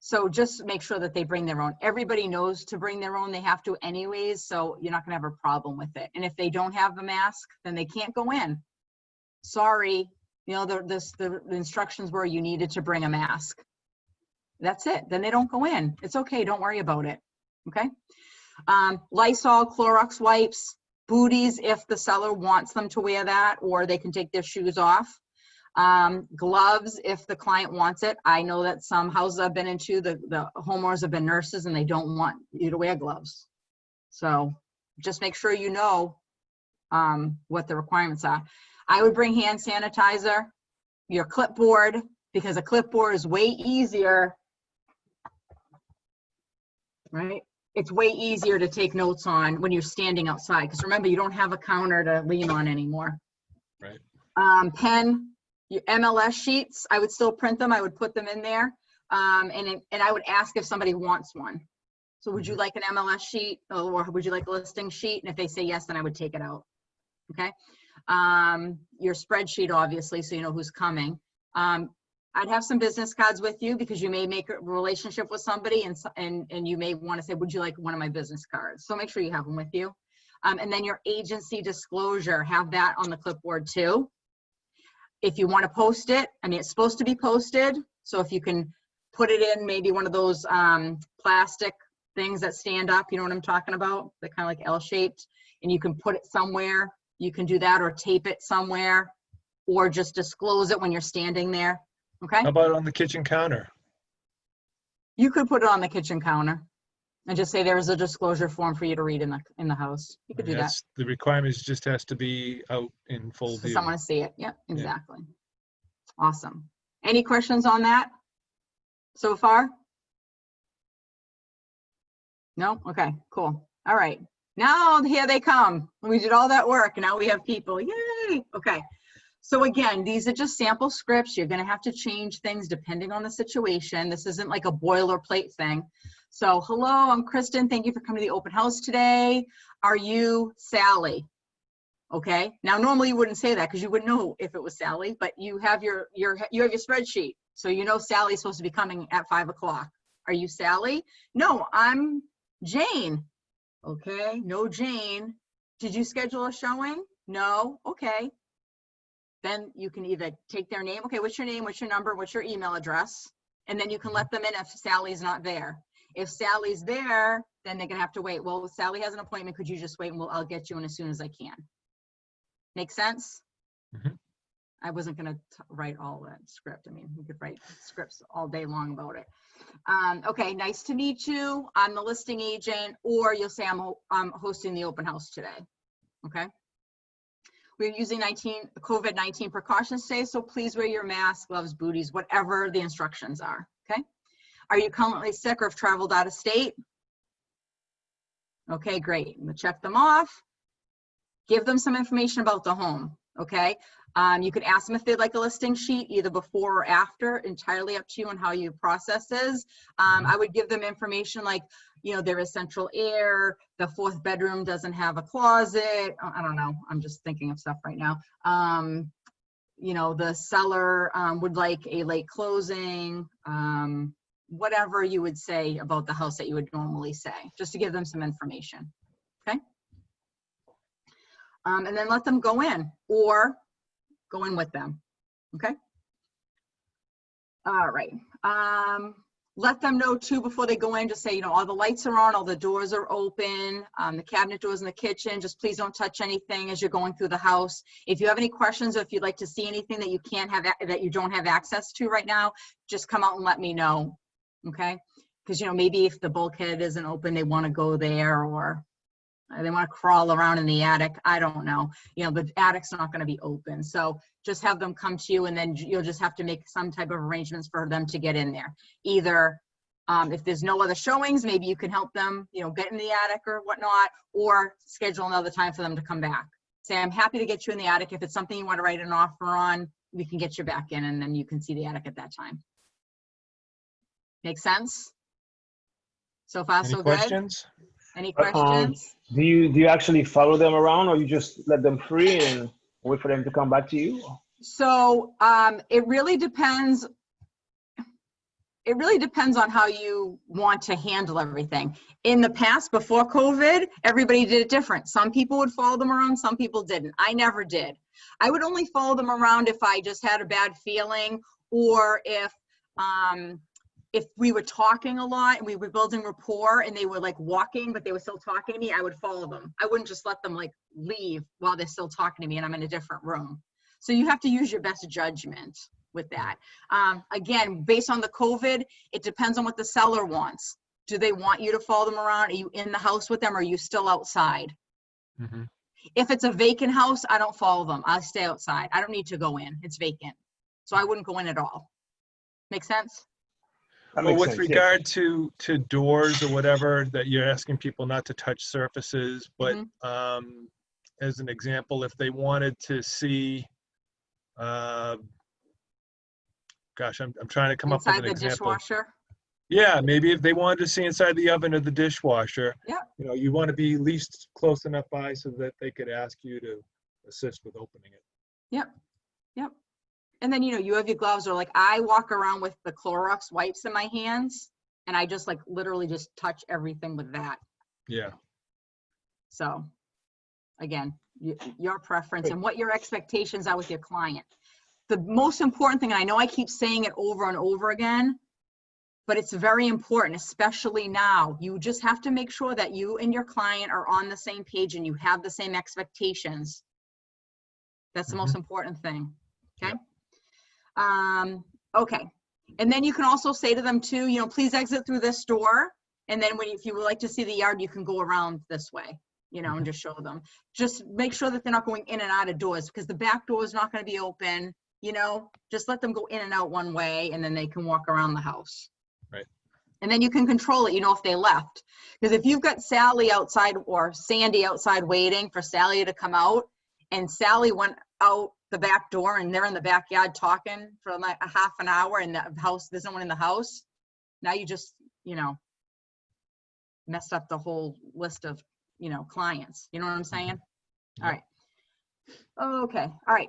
So just make sure that they bring their own. Everybody knows to bring their own. They have to anyways, so you're not gonna have a problem with it. And if they don't have the mask, then they can't go in. Sorry, the instructions were you needed to bring a mask. That's it, then they don't go in. It's okay, don't worry about it, okay? Lysol, Clorox wipes, booties if the seller wants them to wear that, or they can take their shoes off. Gloves if the client wants it. I know that some houses I've been into, the homeowners have been nurses and they don't want you to wear gloves. So just make sure you know what the requirements are. I would bring hand sanitizer, your clipboard, because a clipboard is way easier, right? It's way easier to take notes on when you're standing outside, because remember, you don't have a counter to lean on anymore. Right. Pen, your MLS sheets, I would still print them. I would put them in there. And I would ask if somebody wants one. So would you like an MLS sheet or would you like a listing sheet? And if they say yes, then I would take it out. Okay. Your spreadsheet, obviously, so you know who's coming. I'd have some business cards with you because you may make a relationship with somebody and you may want to say, would you like one of my business cards? So make sure you have them with you. And then your agency disclosure, have that on the clipboard too. If you want to post it, it's supposed to be posted. So if you can put it in maybe one of those plastic things that stand up, you know what I'm talking about? They're kind of like L-shaped, and you can put it somewhere. You can do that or tape it somewhere or just disclose it when you're standing there. Okay. How about on the kitchen counter? You could put it on the kitchen counter and just say there is a disclosure form for you to read in the house. You could do that. The requirement just has to be out in full So view. someone to see it. Yep, exactly. Yeah. Awesome. Any questions on that so far? No? Okay, cool. All right. Now here they come. We did all that work and now we have people. Yay! Okay. So again, these are just sample scripts. You're going to have to change things depending on the situation. This isn't like a boilerplate thing. So, hello, I'm Kristen. Thank you for coming to the open house today. Are you Sally? Okay. Now, normally you wouldn't say that because you wouldn't know if it was Sally, but you have your spreadsheet. So you know Sally's supposed to be coming at 5 o'clock. Are you Sally? No, I'm Jane. Okay. No, Jane. Did you schedule a showing? No. Okay. Then you can either take their name. Okay, what's your name? What's your number? What's your email address? And then you can let them in if Sally's not there. If Sally's there, then they're gonna have to wait. Well, Sally has an appointment. Could you just wait and I'll get you in as soon as I can. Make sense? Mhm. I wasn't gonna write all that script. We could write scripts all day long about it. Okay, nice to meet you. I'm the listing agent, or you'll say I'm hosting the open house today. Okay. We're using COVID-19 precautions today, so please wear your mask, gloves, booties, whatever the instructions are, okay? Are you currently sick or have traveled out of state? Okay, great. We'll check them off. Give them some information about the home, okay? You could ask them if they'd like a listing sheet, either before or after, entirely up to you on how your process is. I would give them information like, there is central air, the 4th bedroom doesn't have a closet. I don't know, I'm just thinking of stuff right now. The seller would like a late closing, whatever you would say about the house that you would normally say, just to give them some information, okay? And then let them go in or go in with them, okay? All right. let them know too before they go in, just say, all the lights are on, all the doors are open, the cabinet doors in the kitchen, just please don't touch anything as you're going through the house. If you have any questions or if you'd like to see anything that you can't have, that you don't have access to right now, just come out and let me know, okay? Because, maybe if the bulkhead isn't open, they want to go there, or they want to crawl around in the attic. I don't know. The attic's not going to be open. So just have them come to you, and then you'll just have to make some type of arrangements for them to get in there. Either if there's no other showings, maybe you can help them, get in the attic or whatnot, or schedule another time for them to come back. Say, I'm happy to get you in the attic. If it's something you want to write an offer on, we can get you back in, and then you can see the attic at that time. Make sense? So far, Any so good? questions? Any questions? Do you actually follow them around, or you just let them free and wait for them to come back to you? So it really depends. It really depends on how you want to handle everything. In the past, before COVID, everybody did it different. Some people would follow them around, some people didn't. I never did. I would only follow them around if I just had a bad feeling, or if we were talking a lot and we were building rapport and they were like walking, but they were still talking to me, I would follow them. I wouldn't just let them like leave while they're still talking to me and I'm in a different room. So you have to use your best judgment with that. Again, based on the COVID, it depends on what the seller wants. Do they want you to follow them around? Are you in the house with them? Or are you still outside? Mhm. If it's a vacant house, I don't follow them. I stay outside. I don't need to go in. It's vacant. So I wouldn't go in at all. Make sense? That Well, makes with sense, yeah. regard to doors or whatever, that you're asking people not to touch surfaces, but as an example, if they wanted to see, gosh, I'm trying to come up with Inside an the example. dishwasher. Yeah, maybe if they wanted to see inside the oven or the dishwasher, Yeah. you want to be at least close enough by so that they could ask you to assist with opening it. Yep. Yep. And then, you have your gloves, or like I walk around with the Clorox wipes in my hands and I just like literally just touch everything with that. Yeah. So again, your preference and what your expectations are with your client. The most important thing, and I know I keep saying it over and over again, but it's very important, especially now. You just have to make sure that you and your client are on the same page and you have the same expectations. That's the most important thing. Okay. Okay. And then you can also say to them too, please exit through this door. And then if you would like to see the yard, you can go around this way, and just show them. Just make sure that they're not going in and out of doors, because the back door is not going to be open, just let them go in and out one way and then they can walk around the house. Right. And then you can control it, if they left. Because if you've got Sally outside or Sandy outside waiting for Sally to come out, and Sally went out the back door and they're in the backyard talking for like a half an hour and the house, there's no one in the house. Now you just, messed up the whole list of, clients. You know what I'm saying? All right. Okay. All right.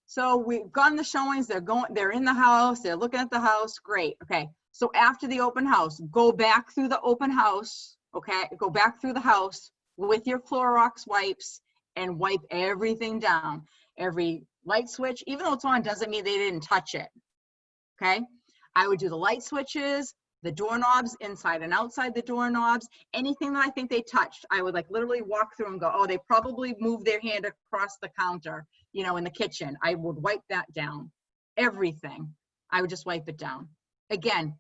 So we've gotten the showings. They're in the house. They're looking at the house. Great. Okay. So after the open house, go back through the open house. Okay. Go back through the house with your Clorox wipes and wipe everything down. Every light switch, even though it's on, doesn't mean they didn't touch it. Okay. I would do the light switches, the doorknobs, inside and outside the doorknobs, anything that I think they touched. I would like literally walk through and go, oh, they probably moved their hand across the counter, in the kitchen. I would wipe that down. Everything. I would just wipe it down. Again,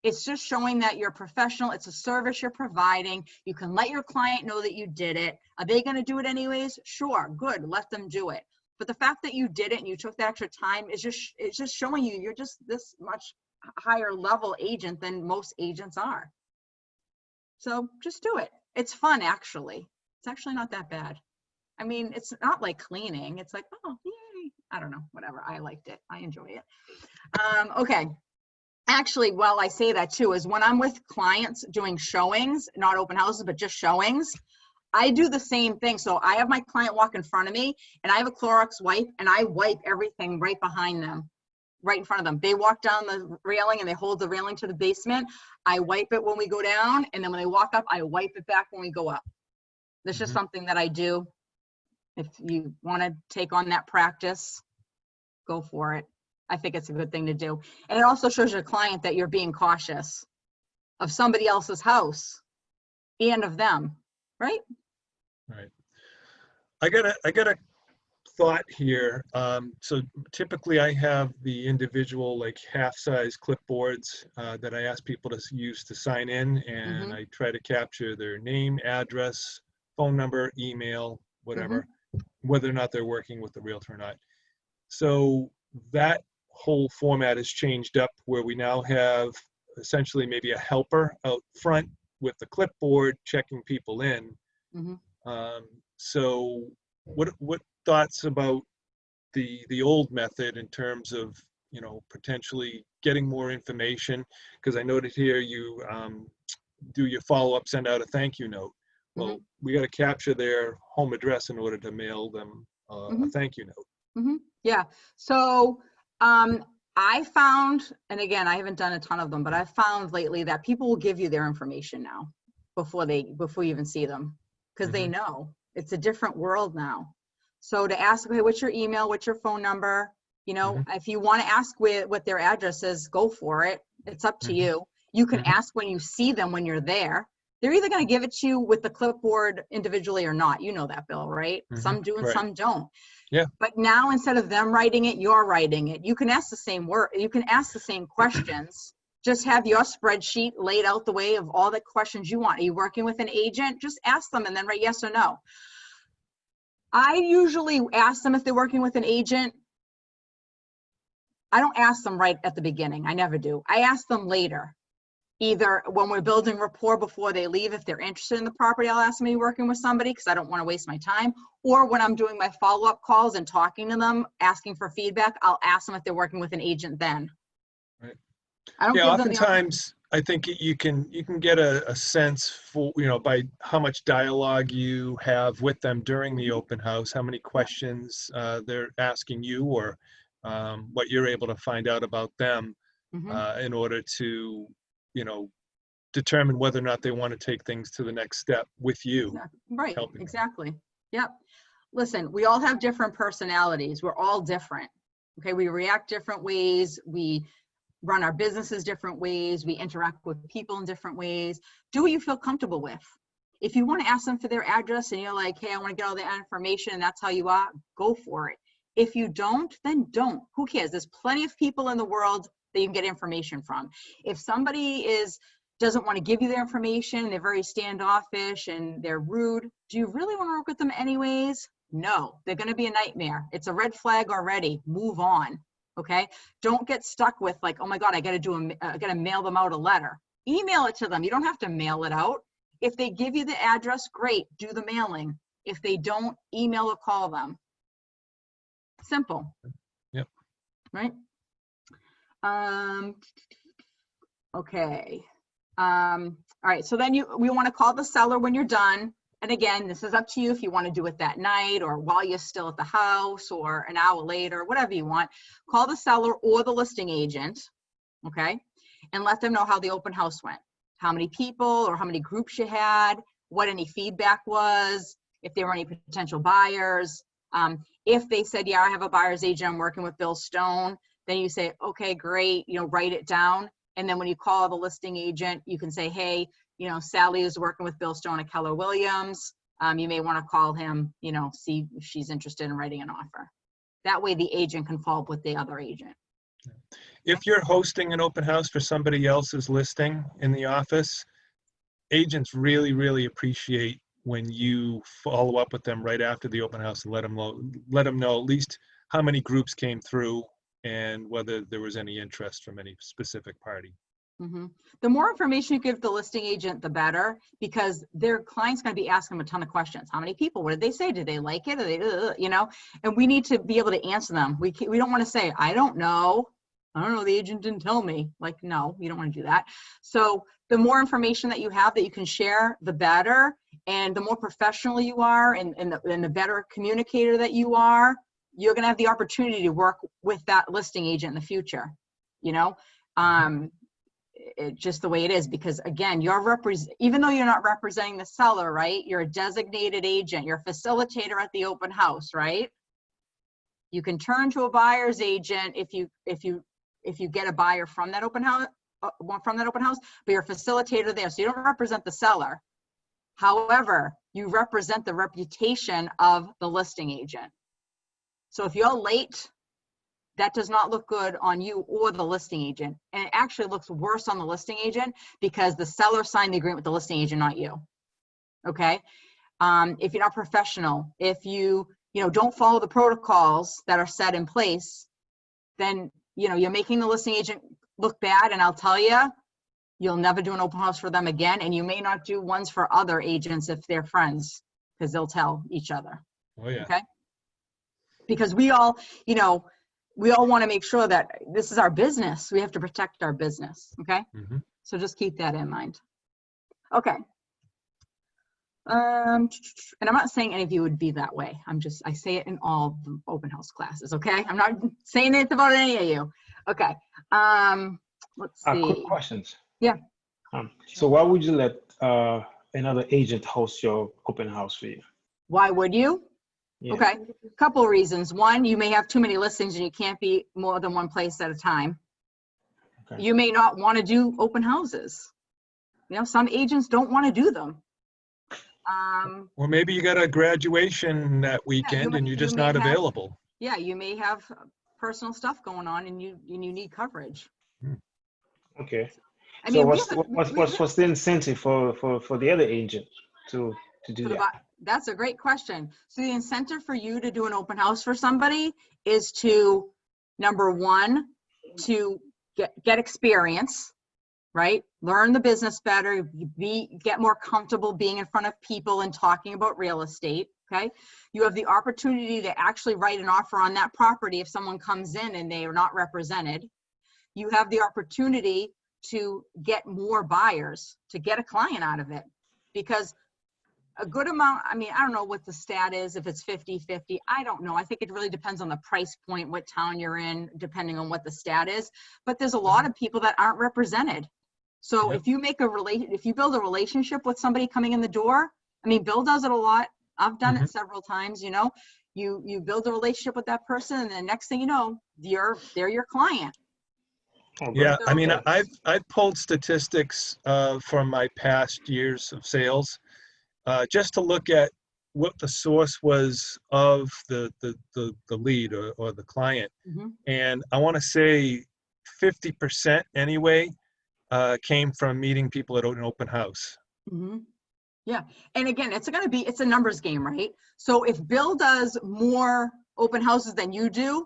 it's just showing that you're professional. It's a service you're providing. You can let your client know that you did it. Are they going to do it anyways? Sure. Good. Let them do it. But the fact that you did it and you took that extra time is it's just showing you're just this much higher level agent than most agents are. So just do it. It's fun, actually. It's actually not that bad. I mean, it's not like cleaning. It's like, oh, yay. I don't know, whatever. I liked it. I enjoy it. Okay. Actually, while I say that too, is when I'm with clients doing showings, not open houses, but just showings, I do the same thing. So I have my client walk in front of me and I have a Clorox wipe and I wipe everything right behind them, right in front of them. They walk down the railing and they hold the railing to the basement. I wipe it when we go down. And then when they walk up, I wipe it back when we go up. That's just something that I do. If you want to take on that practice, go for it. I think it's a good thing to do. And it also shows your client that you're being cautious. of somebody else's house and of them, right? Right. I got a thought here. So typically I have the individual like half-size clipboards that I ask people to use to sign in, and I try to capture their name, address, phone number, email, whatever, whether or not they're working with the realtor or not. So that whole format has changed up where we now have essentially maybe a helper out front with the clipboard checking people in. So what thoughts about the old method in terms of, you know, potentially getting more information? Because I noted here you do your follow-up, send out a thank you note. Well, we got to capture their home address in order to mail them a thank you note. Yeah. So I found, and again, I haven't done a ton of them, but I've found lately that people will give you their information now before you even see them, because they know it's a different world now. So to ask, okay, what's your email? What's your phone number? You know, if you want to ask what their address is, go for it. It's up to you. You can ask when you see them, when you're there. They're either going to give it to you with the clipboard individually or not. You know that, Bill, right? Some do and some don't. Yeah. But now instead of them writing it, you're writing it. You can ask the same word. You can ask the same questions. Just have your spreadsheet laid out the way of all the questions you want. Are you working with an agent? Just ask them and then write yes or no. I usually ask them if they're working with an agent. I don't ask them right at the beginning. I never do. I ask them later. Either when we're building rapport before they leave, if they're interested in the property, I'll ask them, are you working with somebody? Because I don't want to waste my time. Or when I'm doing my follow-up calls and talking to them, asking for feedback, I'll ask them if they're working with an agent then. Right. I don't Yeah, give them the oftentimes I think you can get a sense for, you know, by how much dialogue you have with them during the open house, how many questions they're asking you, or what you're able to find out about them in order to, you know, determine whether or not they want to take things to the next step with you. Right, exactly. Yep. Listen, we all have different personalities. We're all different. Okay, we react different ways. We run our businesses different ways. We interact with people in different ways. Do what you feel comfortable with. If you want to ask them for their address and you're like, hey, I want to get all that information and that's how you are, go for it. If you don't, then don't. Who cares? There's plenty of people in the world that you can get information from. If somebody doesn't want to give you their information, they're very standoffish and they're rude, do you really want to work with them anyways? No, they're going to be a nightmare. It's a red flag already. Move on. Okay. Don't get stuck with like, oh my God, I got to mail them out a letter. Email it to them. You don't have to mail it out. If they give you the address, great, do the mailing. If they don't, email or call them. Simple. Yep. Right. Okay. All right. So then we want to call the seller when you're done. And again, this is up to you if you want to do it that night or while you're still at the house or an hour later, whatever you want. Call the seller or the listing agent, okay? And let them know how the open house went. How many people or how many groups you had, what any feedback was, if there were any potential buyers. If they said, yeah, I have a buyer's agent, I'm working with Bill Stone, then you say, okay, great, you know, write it down. And then when you call the listing agent, you can say, hey, you know, Sally is working with Bill Stone at Keller Williams. You may want to call him, you know, see if she's interested in writing an offer. That way the agent can follow up with the other agent. If you're hosting an open house for somebody else's listing in the office, agents really, really appreciate when you follow up with them right after the open house and let them know at least how many groups came through and whether there was any interest from any specific party. The more information you give the listing agent, the better, because their client's going to be asking them a ton of questions. How many people? What did they say? Did they like it? Are they, you know? And we need to be able to answer them. We don't want to say, I don't know. The agent didn't tell me. Like, no, you don't want to do that. So the more information that you have that you can share, the better. And the more professional you are and the better communicator that you are, you're going to have the opportunity to work with that listing agent in the future, you know? It's just the way it is, because again, even though you're not representing the seller, right? You're a designated agent, you're a facilitator at the open house, right? You can turn to a buyer's agent if you get a buyer from that open house, from that open house, but you're a facilitator there. So you don't represent the seller. However, you represent the reputation of the listing agent. So if you're late, that does not look good on you or the listing agent. And it actually looks worse on the listing agent because the seller signed the agreement with the listing agent, not you. Okay? If you're not professional, if you don't follow the protocols that are set in place, then, you're making the listing agent look bad. And I'll tell you, you'll never do an open house for them again. And you may not do ones for other agents if they're friends, because they'll tell each other. Oh, yeah. Okay? Because we all want to make sure that this is our business. We have to protect our business. Okay? Mm-hmm. So just keep that in mind. Okay. And I'm not saying any of you would be that way. I say it in all the open house classes. Okay. I'm not saying it about any of you. Okay. Let's see. Quick questions. Yeah. So why would you let another agent host your open house for you? Why would you? Yeah. Okay. Couple reasons. One, you may have too many listings and you can't be more than one place at a time. Okay. You may not want to do open houses. Some agents don't want to do them. Or maybe you got a graduation that weekend and you're just not available. Yeah, you may have personal stuff going on and you need coverage. Okay. I So mean, what's the incentive for the other agent to do that? That's a great question. So the incentive for you to do an open house for somebody is to, number one, to get experience, right? Learn the business better, get more comfortable being in front of people and talking about real estate, okay? You have the opportunity to actually write an offer on that property if someone comes in and they are not represented. You have the opportunity to get more buyers, to get a client out of it. Because a good amount, I don't know what the stat is, if it's 50-50, I don't know. I think it really depends on the price point, what town you're in, depending on what the stat is. But there's a lot of people that aren't represented. So if you build a relationship with somebody coming in the door, Bill does it a lot. I've done it several times, you build a relationship with that person and the next thing you know, they're your client. Yeah, I've pulled statistics from my past years of sales just to look at what the source was of the lead or the client. Mm-hmm. And I want to say 50% anyway came from meeting people at an open house. Mm-hmm. Yeah. And again, it's a numbers game, right? So if Bill does more open houses than you do,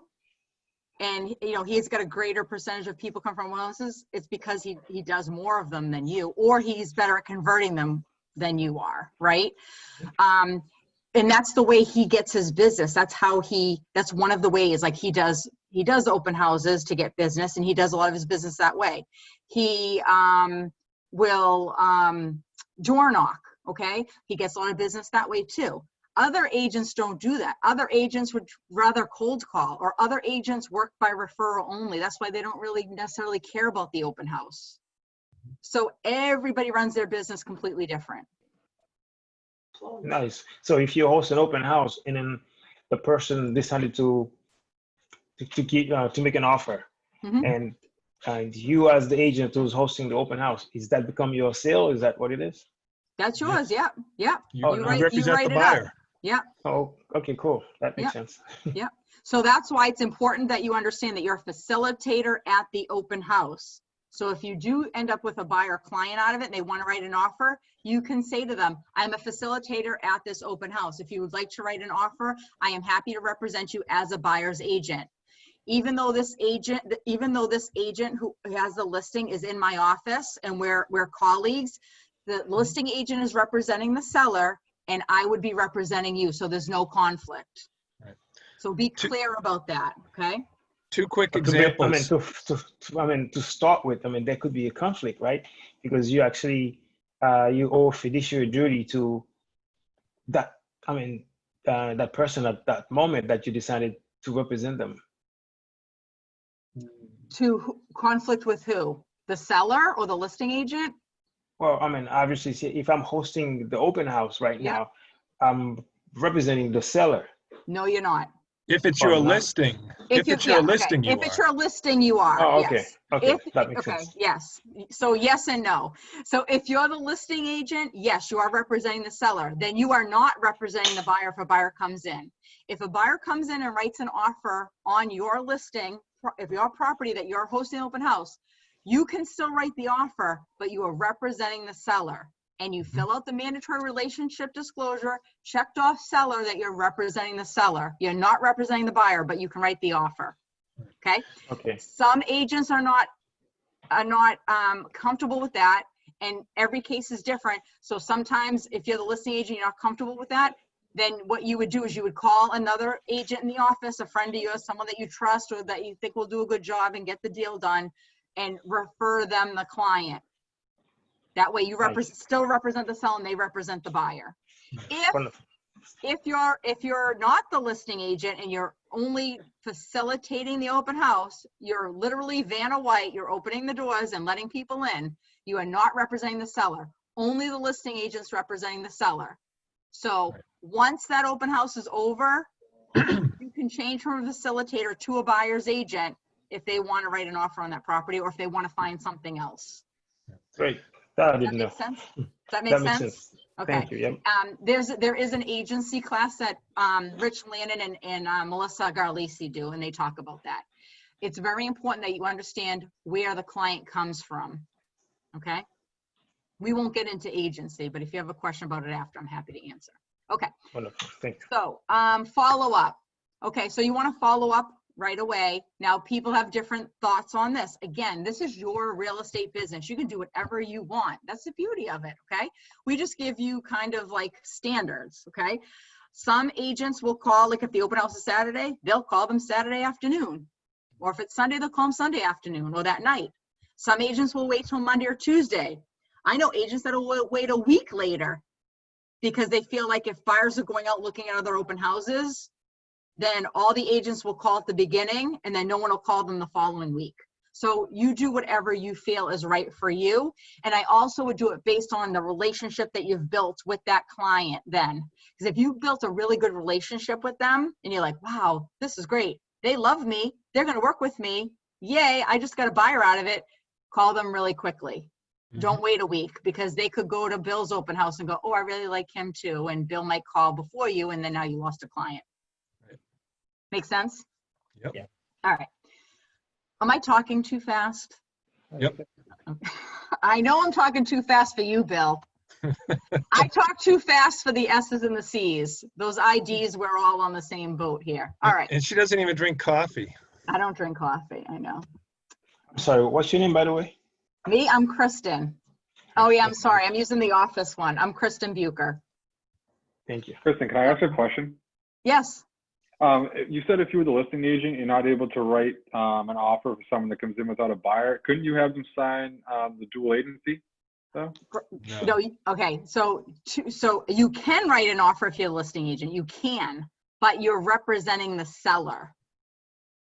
and he's got a greater percentage of people come from houses, it's because he does more of them than you, or he's better at converting them than you are, right? And that's the way he gets his business. That's one of the ways, like he does open houses to get business, and he does a lot of his business that way. He will door knock, okay? He gets a lot of business that way too. Other agents don't do that. Other agents would rather cold call, or other agents work by referral only. That's why they don't really necessarily care about the open house. So everybody runs their business completely different. Nice. So if you host an open house and then the person decided to make an offer, Mm-hmm. and you as the agent who's hosting the open house, is that become your sale? Is that what it is? That's yours. Yeah. Yeah. You write represent the it up. buyer. Yeah. Oh, okay, cool. That makes sense. Yeah. So that's why it's important that you understand that you're a facilitator at the open house. So if you do end up with a buyer client out of it and they want to write an offer, you can say to them, I'm a facilitator at this open house. If you would like to write an offer, I am happy to represent you as a buyer's agent. Even though this agent who has the listing is in my office and we're colleagues, the listing agent is representing the seller and I would be representing you. So there's no conflict. Right. So be clear about that. Okay. Two quick examples. To start with, there could be a conflict, right? Because you actually, you owe fiduciary duty to that, that person at that moment that you decided to represent them. To conflict with who? The seller or the listing agent? Well, obviously, if I'm hosting the open house right now, I'm representing the seller. No, you're not. If it's Oh, your no. listing, if it's your yeah, okay. listing, you If it's are. your listing, you are, Oh, okay, yes. okay, If, that makes okay, sense. yes. So yes and no. So if you're the listing agent, yes, you are representing the seller. Then you are not representing the buyer if a buyer comes in. If a buyer comes in and writes an offer on your listing, if your property that you're hosting open house, you can still write the offer, but you are representing the seller. And you fill out the mandatory relationship disclosure, checked off seller that you're representing the seller. You're not representing the buyer, but you can write the offer. Okay. Okay, Some agents are not comfortable with that, and every case is different. So sometimes if you're the listing agent, you're not comfortable with that, then what you would do is you would call another agent in the office, a friend of yours, someone that you trust or that you think will do a good job and get the deal done, and refer them the client. That way you still represent the seller and they represent the buyer. wonderful. If you're not the listing agent and you're only facilitating the open house, you're literally Vanna White, you're opening the doors and letting people in, you are not representing the seller. Only the listing agent's representing the seller. So once that open house is over, you can change from a facilitator to a buyer's agent if they want to write an offer on that property or if they want to find something else. Great, that I Does that didn't know. make sense? Does that make That makes sense? sense. Okay. Thank you, yep. There is an agency class that Rich Lannon and Melissa Garlisi do, and they talk about that. It's very important that you understand where the client comes from, okay? We won't get into agency, but if you have a question about it after, I'm happy to answer. Okay, Wonderful, thank you. so follow up. Okay, so you want to follow up right away. Now, people have different thoughts on this. Again, this is your real estate business. You can do whatever you want. That's the beauty of it, okay? We just give you kind of like standards, okay? Some agents will call, like if the open house is Saturday, they'll call them Saturday afternoon. Or if it's Sunday, they'll call them Sunday afternoon or that night. Some agents will wait till Monday or Tuesday. I know agents that will wait a week later because they feel like if buyers are going out looking at other open houses, then all the agents will call at the beginning and then no one will call them the following week. So you do whatever you feel is right for you. And I also would do it based on the relationship that you've built with that client then. Because if you built a really good relationship with them and you're like, wow, this is great. They love me. They're going to work with me. Yay, I just got a buyer out of it. Call them really quickly. Don't wait a week because they could go to Bill's open house and go, oh, I really like him too. And Bill might call before you and then now you lost a client. Make sense? Yep. Yeah. All right. Am I talking too fast? Yep. I know I'm talking too fast for you, Bill. I talk too fast for the S's and the C's. Those IDs, we're all on the same boat here. All right. And she doesn't even drink coffee. I don't drink coffee. I know. I'm sorry, what's your name, by the way? Me, I'm Kristen. Oh, yeah, I'm sorry. I'm using the office one. I'm Kristen Bucher. Thank you. Kristen, can I ask a question? Yes. You said if you were the listing agent, you're not able to write an offer for someone that comes in without a buyer. Couldn't you have them sign the dual agency? So? No. Okay. So you can write an offer if you're a listing agent. You can, but you're representing the seller.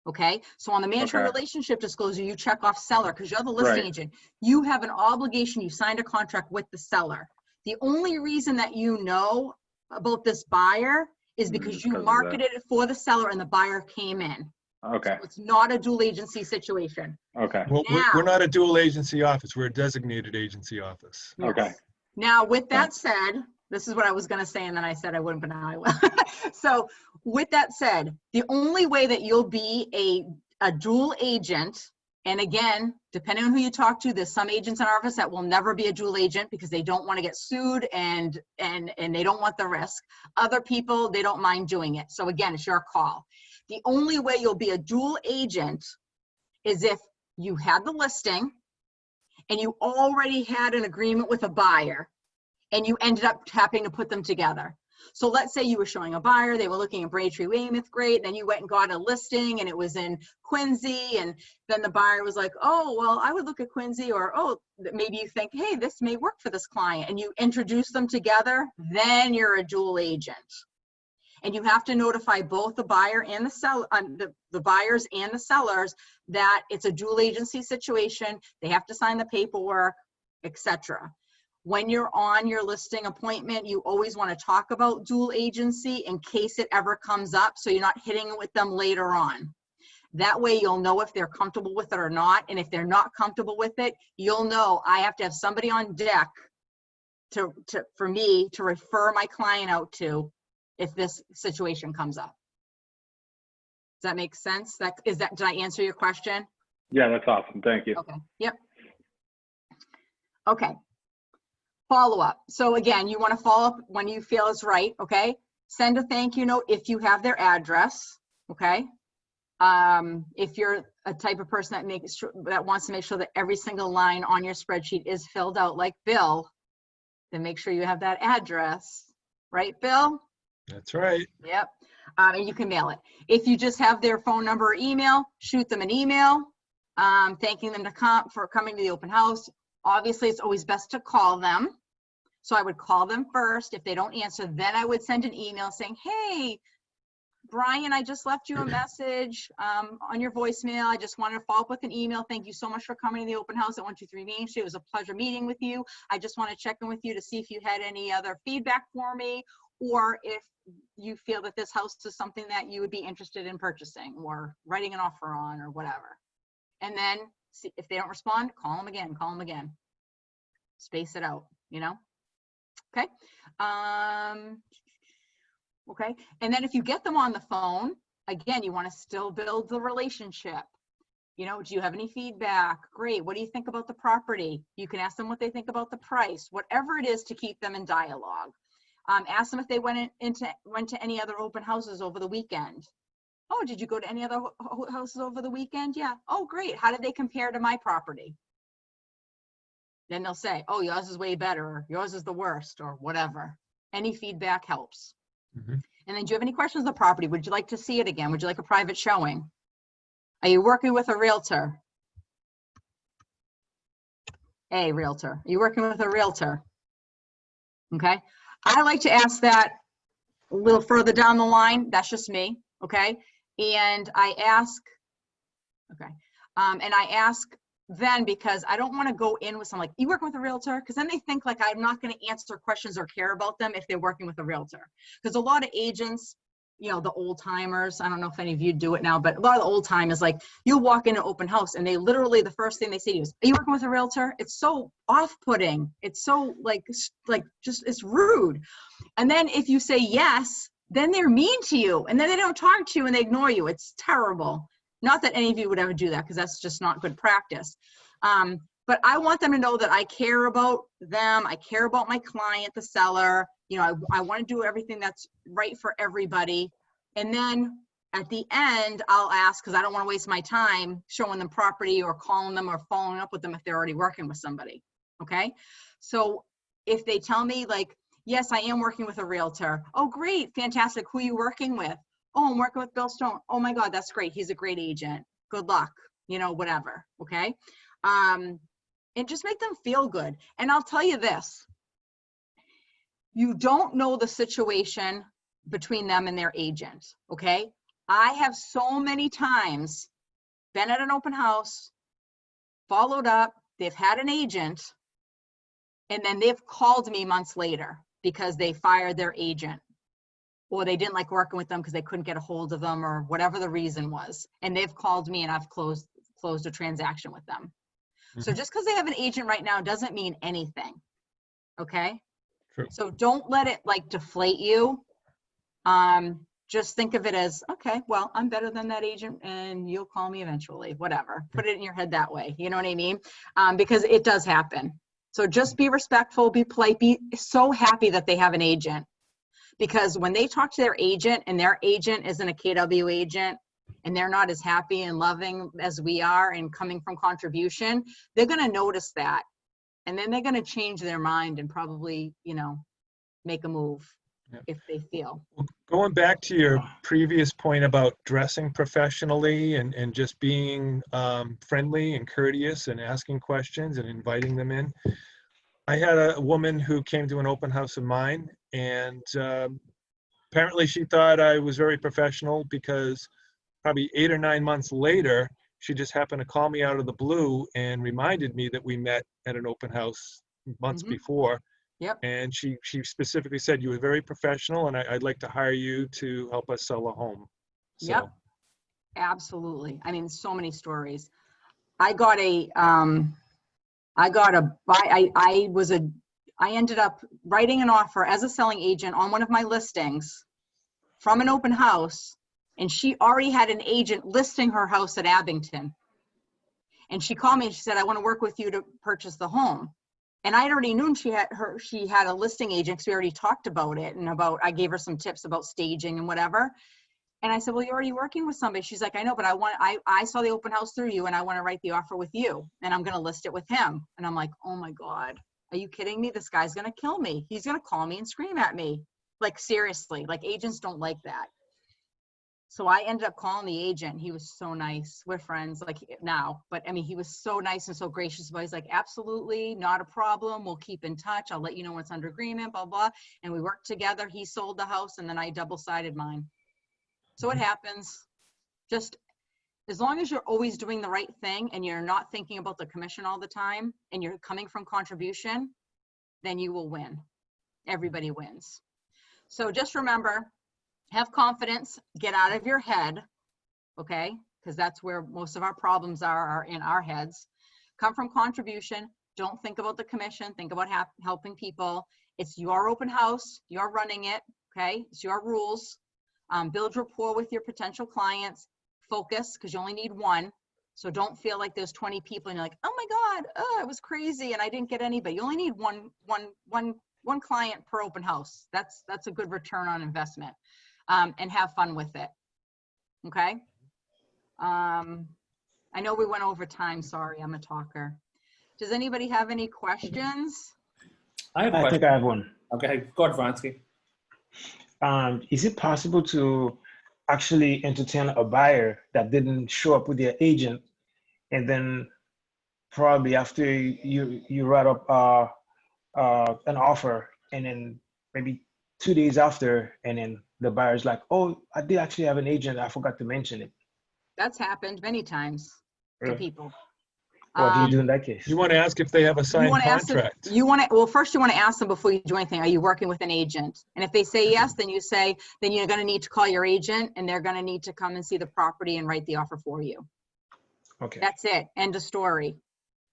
Okay. So on the mandatory relationship disclosure, you check off seller because you're the listing agent. You have an obligation. You signed a contract with the seller. The only reason that you know about this buyer is because you marketed it for the seller and the buyer came in. Okay. So it's not a dual agency situation. Okay. Well, we're not a dual agency office. We're a designated agency office. Yes. Okay. Now, with that said, this is what I was going to say, and then I said I wouldn't, but now I will. So with that said, the only way that you'll be a dual agent, and again, depending on who you talk to, there's some agents in our office that will never be a dual agent because they don't want to get sued and they don't want the risk. Other people, they don't mind doing it. So again, it's your call. The only way you'll be a dual agent is if you had the listing and you already had an agreement with a buyer and you ended up having to put them together. So let's say you were showing a buyer, they were looking at Braintree, Weymouth, great, and then you went and got a listing and it was in Quincy, and then the buyer was like, oh, well, I would look at Quincy, or, oh, maybe you think, hey, this may work for this client, and you introduce them together, then you're a dual agent. And you have to notify both the buyer and the seller, the buyers and the sellers that it's a dual agency situation. They have to sign the paperwork, etc. when you're on your listing appointment, you always want to talk about dual agency in case it ever comes up, so you're not hitting it with them later on. That way you'll know if they're comfortable with it or not. And if they're not comfortable with it, you'll know I have to have somebody on deck for me to refer my client out to if this situation comes up. Does that make sense? Did I answer your question? Yeah, that's awesome. Thank you. Okay, yep. Okay. Follow up. So again, you want to follow up when you feel it's right, okay? Send a thank you note if you have their address, okay? If you're a type of person that wants to make sure that every single line on your spreadsheet is filled out like Bill, then make sure you have that address, right, Bill? That's right. Yep. And you can mail it. If you just have their phone number or email, shoot them an email, thanking them for coming to the open house. Obviously, it's always best to call them. So I would call them first. If they don't answer, then I would send an email saying, hey, Brian, I just left you a message on your voicemail. I just wanted to follow up with an email. Thank you so much for coming to the open house at 123 Main Street. It was a pleasure meeting with you. I just want to check in with you to see if you had any other feedback for me, or if you feel that this house is something that you would be interested in purchasing or writing an offer on or whatever. And then see if they don't respond, call them again, space it out, you know? Okay. Okay. And then if you get them on the phone, again, you want to still build the relationship. You know, do you have any feedback? Great. What do you think about the property? You can ask them what they think about the price, whatever it is to keep them in dialogue. Ask them if they went to any other open houses over the weekend. Oh, did you go to any other houses over the weekend? Yeah. Oh, great. How did they compare to my property? Then they'll say, oh, yours is way better, or yours is the worst, or whatever. Any feedback helps. Mm-hmm. And then do you have any questions on the property? Would you like to see it again? Would you like a private showing? Are you working with a realtor? A realtor. Are you working with a realtor? Okay. I like to ask that a little further down the line. That's just me. Okay. And I ask, okay. And I ask then because I don't want to go in with someone like, you working with a realtor? Because then they think like I'm not going to answer questions or care about them if they're working with a realtor. Because a lot of agents, you know, the old timers, I don't know if any of you do it now, but a lot of the old timers, like you'll walk in an open house and they literally, the first thing they say to you is, are you working with a realtor? It's so off-putting. It's so like just, it's rude. And then if you say yes, then they're mean to you and then they don't talk to you and they ignore you. It's terrible. Not that any of you would ever do that because that's just not good practice. But I want them to know that I care about them. I care about my client, the seller. You know, I want to do everything that's right for everybody. And then at the end, I'll ask, because I don't want to waste my time showing them property or calling them or following up with them if they're already working with somebody. Okay. So if they tell me like, yes, I am working with a realtor. Oh, great. Fantastic. Who are you working with? Oh, I'm working with Bill Stone. Oh my God, that's great. He's a great agent. Good luck, you know, whatever. Okay. And just make them feel good. And I'll tell you this, you don't know the situation between them and their agent. Okay. I have so many times been at an open house, followed up, they've had an agent, and then they've called me months later because they fired their agent. Or they didn't like working with them because they couldn't get a hold of them or whatever the reason was. And they've called me and I've closed a transaction with them. Mm-hmm. So just because they have an agent right now doesn't mean anything. Okay. True. So don't let it like deflate you. Just think of it as, okay, well, I'm better than that agent and you'll call me eventually, whatever. Put it in your head that way. You know what I mean? Because it does happen. So just be respectful, be polite, be so happy that they have an agent. Because when they talk to their agent and their agent isn't a KW agent and they're not as happy and loving as we are and coming from contribution, they're going to notice that. And then they're going to change their mind and probably, you know, make a move if they feel. Well, going back to your previous point about dressing professionally and just being friendly and courteous and asking questions and inviting them in. I had a woman who came to an open house of mine, and apparently she thought I was very professional because probably 8 or 9 months later, she just happened to call me out of the blue and reminded me that we met at an open house months Mhm. before. Yep. And she specifically said, you were very professional and I'd like to hire you to help us sell a home. Yep. So, Absolutely. I mean, so many stories. I ended up writing an offer as a selling agent on one of my listings from an open house, and she already had an agent listing her house at Abington. And she called me and she said, I want to work with you to purchase the home. And I'd already known she had a listing agent because we already talked about it and I gave her some tips about staging and whatever. And I said, well, you're already working with somebody. She's like, I know, but I saw the open house through you and I want to write the offer with you and I'm going to list it with him. And I'm like, oh my God, are you kidding me? This guy's going to kill me. He's going to call me and scream at me. Like, seriously, like agents don't like that. So I ended up calling the agent. He was so nice. We're friends like now, but I mean, he was so nice and so gracious. But he's like, absolutely not a problem. We'll keep in touch. I'll let you know when it's under agreement, blah, blah. And we worked together. He sold the house and then I double-sided mine. So it happens. Just as long as you're always doing the right thing and you're not thinking about the commission all the time and you're coming from contribution, then you will win. Everybody wins. So just remember, have confidence, get out of your head, okay? Because that's where most of our problems are in our heads. Come from contribution. Don't think about the commission. Think about helping people. It's your open house. You're running it, okay? It's your rules. Build rapport with your potential clients. Focus, because you only need one. So don't feel like there's 20 people and you're like, oh my God, oh, it was crazy and I didn't get anybody. You only need one client per open house. That's a good return on investment. And have fun with it. Okay. I know we went over time. Sorry, I'm a talker. Does anybody have any questions? I have a I question. think I have one. Okay, go ahead, Vronsky. Is it possible to actually entertain a buyer that didn't show up with their agent, and then probably after you write up an offer, and then maybe 2 days after, and then the buyer's like, oh, I did actually have an agent. I forgot to mention it. That's happened many times to Really? people. What do you do in that case? you want to ask if they have a You signed want to ask them, contract. well, first you want to ask them before you do anything, are you working with an agent? And if they say yes, then you say, then you're going to need to call your agent and they're going to need to come and see the property and write the offer for you. Okay. That's it. End of story.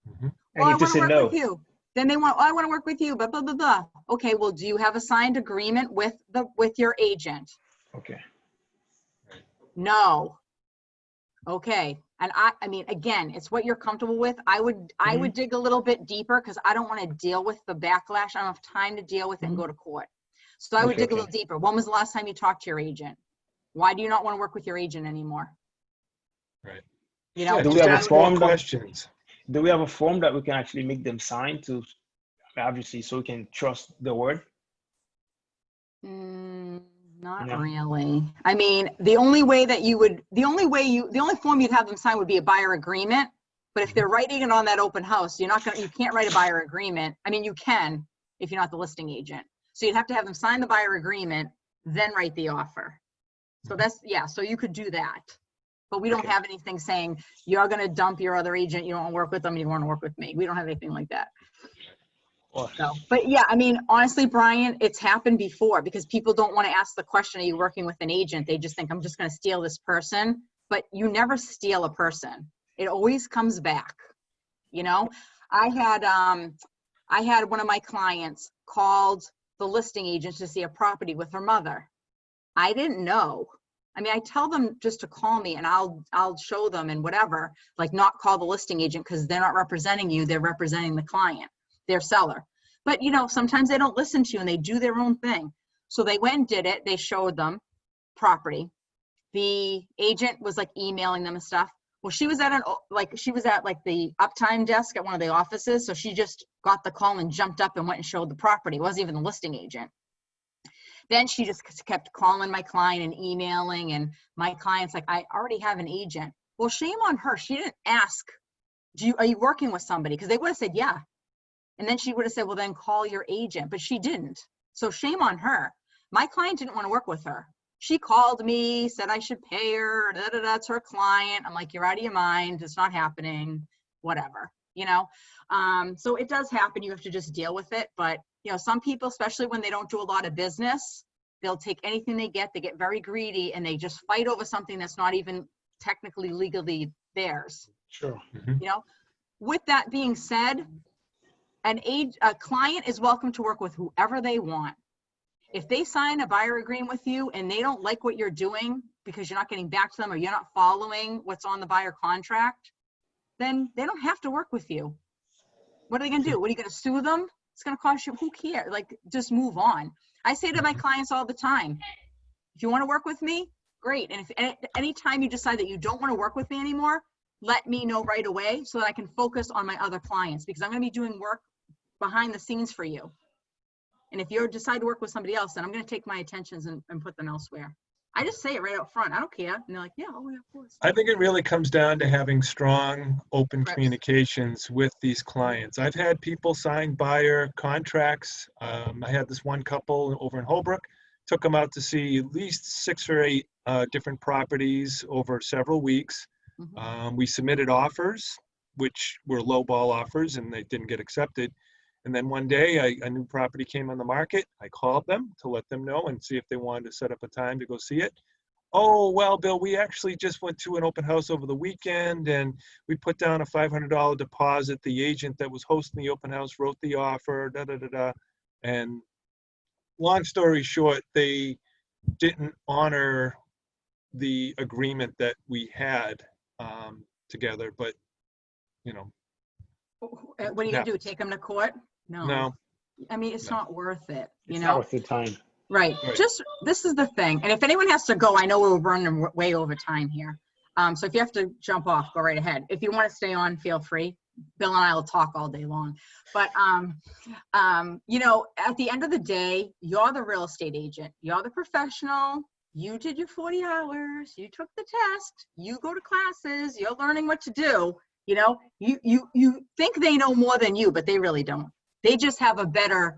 Mhm. Well, I And if they want to say work no, with you. Then they want, oh, I want to work with you, blah, blah, blah, blah. Okay, well, do you have a signed agreement with your agent? okay. No. Okay. And I mean, again, it's what you're comfortable with. I would dig a little bit deeper because I don't want to deal with the backlash. I don't have time to deal with it and go to court. So I would dig a little deeper. When was the last time you talked to your agent? Why do you not want to work with your agent anymore? Right. You know, Yeah, Do we just have a ask more form that- questions. Do we have a form that we can actually make them sign to, obviously, so we can trust the word? Not No. really. I mean, the only form you'd have them sign would be a buyer agreement. But if they're writing it on that open house, you can't write a buyer agreement. I mean, you can if you're not the listing agent. So you'd have to have them sign the buyer agreement, then write the offer. So so you could do that. But we don't Okay. have anything saying you're going to dump your other agent. You don't want to work with them. You want to work with me. We don't have anything like that. So, but yeah, I mean, honestly, Brian, it's happened before because people don't want to ask the question, are you working with an agent? They just think I'm just going to steal this person, but you never steal a person. It always comes back. You know, I had one of my clients called the listing agent to see a property with her mother. I didn't know. I mean, I tell them just to call me and I'll show them and whatever, like not call the listing agent because they're not representing you. They're representing the client, their seller. But you know, sometimes they don't listen to you and they do their own thing. So they went and did it. They showed them property. The agent was like emailing them and stuff. Well, she was at the uptime desk at one of the offices. So she just got the call and jumped up and went and showed the property. It wasn't even the listing agent. Then she just kept calling my client and emailing, and my client's like, I already have an agent. Well, shame on her. She didn't ask, are you working with somebody? Because they would have said, yeah. And then she would have said, well, then call your agent. But she didn't. So shame on her. My client didn't want to work with her. She called me, said I should pay her. That's her client. I'm like, you're out of your mind. It's not happening. Whatever. you know? So it does happen. You have to just deal with it. But, you know, some people, especially when they don't do a lot of business, they'll take anything they get. They get very greedy and they just fight over something that's not even technically legally theirs, Sure. you know? With that being said, a client is welcome to work with whoever they want. If they sign a buyer agreement with you and they don't like what you're doing because you're not getting back to them or you're not following what's on the buyer contract, then they don't have to work with you. What are they gonna do? What are you gonna sue them? It's gonna cost you, who cares? Like, just move on. I say to my clients all the time, if you wanna work with me, great. And if anytime you decide that you don't wanna work with me anymore, let me know right away so that I can focus on my other clients, because I'm gonna be doing work behind the scenes for you. And if you decide to work with somebody else, then I'm gonna take my attentions and put them elsewhere. I just say it right up front. I don't care. And they're like, yeah, oh yeah, of course. I think it really comes down to having strong, open Correct. communications with these clients. I've had people sign buyer contracts. I had this one couple over in Holbrook, took them out to see at least 6 or 8 different properties over several weeks. We submitted offers, which were lowball offers, and they didn't get accepted. And then one day a new property came on the market. I called them to let them know and see if they wanted to set up a time to go see it. Oh, well, Bill, we actually just went to an open house over the weekend and we put down a $500 deposit. The agent that was hosting the open house wrote the offer, And long story short, they didn't honor the agreement that we had together, but, you know. What are you gonna do? Take them to court? No. I mean, it's No. not worth it, you It's know? not worth the time. Right. Right. Just, this is the thing. And if anyone has to go, I know we're running way over time here. So if you have to jump off, go right ahead. If you want to stay on, feel free. Bill and I will talk all day long. But, you know, at the end of the day, you're the real estate agent. You're the professional. You did your 40 hours. You took the test. You go to classes. You're learning what to do. You know, you think they know more than you, but they really don't. They just have a better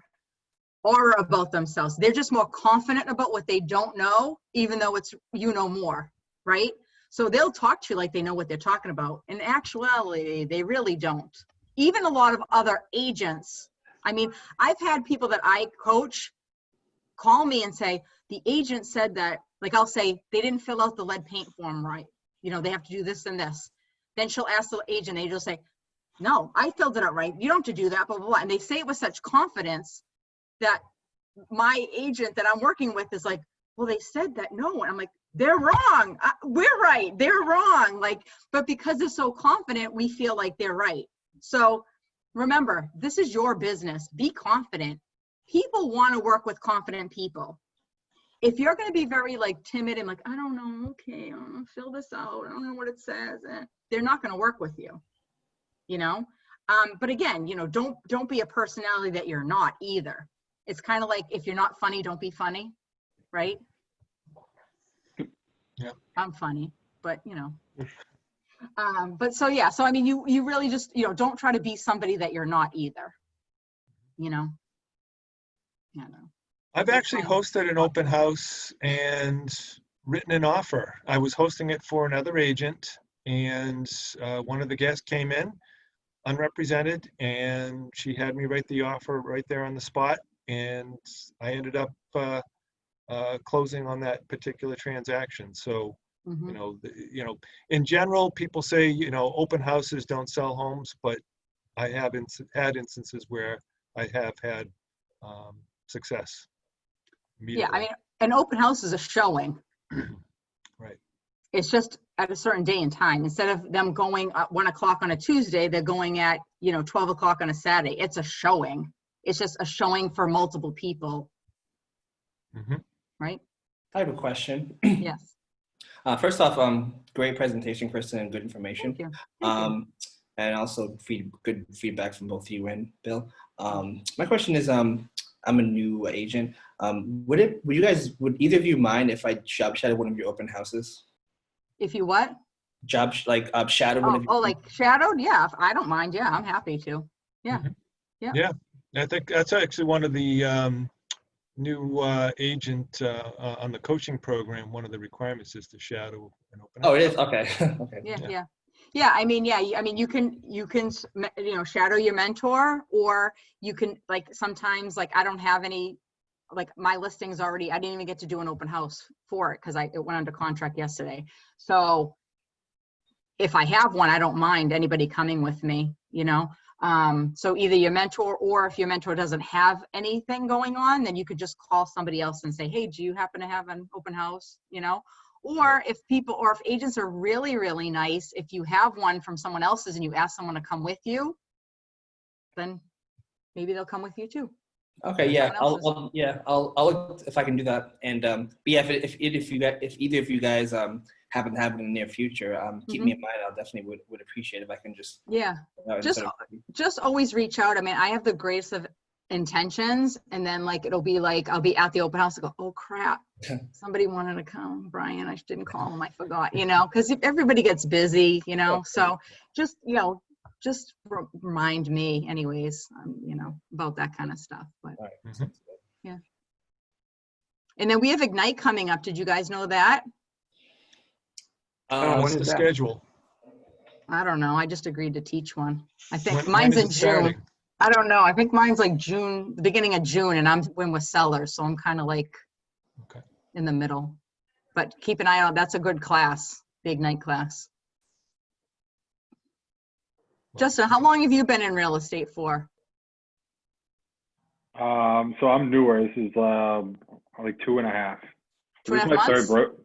aura about themselves. They're just more confident about what they don't know, even though it's, you know, more, right? So they'll talk to you like they know what they're talking about. In actuality, they really don't. Even a lot of other agents. I mean, I've had people that I coach call me and say, the agent said that, like I'll say, they didn't fill out the lead paint form right. You know, they have to do this and this. Then she'll ask the agent, they just say, no, I filled it out right. You don't have to do that, blah, blah, blah. And they say it with such confidence that my agent that I'm working with is like, well, they said that no. And I'm like, they're wrong. We're right. They're wrong. Like, but because they're so confident, we feel like they're right. So remember, this is your business. Be confident. People want to work with confident people. If you're going to be very like timid and like, I don't know, okay, I'm going to fill this out. I don't know what it says. They're not going to work with you, you know? But again, you know, don't be a personality that you're not either. It's kind of like, if you're not funny, don't be funny, right? Yeah. I'm funny, but you know. But so, yeah, so I mean, you really just, you know, don't try to be somebody that you're not either, you know? Yeah, no. I've actually hosted an open house and written an offer. I was hosting it for another agent, and one of the guests came in unrepresented, and she had me write the offer right there on the spot, and I ended up closing on that particular transaction. So, Mhm. you know, in general, people say, you know, open houses don't sell homes, but I have had instances where I have had success. Yeah, I mean, an open house is a showing. Right. It's just at a certain day and time. Instead of them going at 1 o'clock on a Tuesday, they're going at, you know, 12 o'clock on a Saturday. It's a showing. It's just a showing for multiple people. Mm-hmm. Right? I have a question. Yes. First off, great presentation, Kristen, and good information. Thank you. Thank you. And also good feedback from both you and Bill. My question is, I'm a new agent. Would either of you mind if I job shadowed one of your open houses? If you what? Shadow one of your. Oh, like shadowed? Yeah, I don't mind. Yeah, I'm happy to. Yeah. Mm-hmm. Yeah. Yeah, I think that's actually one of the new agent on the coaching program. One of the requirements is to shadow an open house. Oh, it is? Okay. Okay. Yeah, Yeah. yeah. Yeah, I mean, yeah, I mean, you can, shadow your mentor, or you can, like, sometimes, like, I don't have any, like, my listings already, I didn't even get to do an open house for it because it went under contract yesterday. So if I have one, I don't mind anybody coming with me, So either your mentor, or if your mentor doesn't have anything going on, then you could just call somebody else and say, hey, do you happen to have an open house, Or if agents are really, really nice, if you have one from someone else's and you ask someone to come with you, then maybe they'll come with you too. Okay, yeah, Someone else's. I'll look if I can do that. And but yeah, if either of you guys happen to have it in the near future, keep me in mind. I'll definitely would appreciate if I can just Yeah, instead of- just always reach out. I mean, I have the greatest of intentions, and then like it'll be like I'll be at the open house and go, oh crap, somebody wanted to come, Brian, I didn't call him, I forgot, because everybody gets busy, so just remind me anyways, about that kind of stuff. But All right. Mhm. yeah, and then we have Ignite coming up. Did you guys know that? When What's is the that? schedule? I don't know, I just agreed to teach one. I think When mine's is in it June. starting? I don't know. I think mine's like June, the beginning of June, and I'm with Sellers, so I'm kind of like Okay. in the middle. But keep an eye out. That's a good class, the Ignite class. Justin, how long have you been in real estate for? So I'm newer. This is like 2.5. Two This and is a half my third months?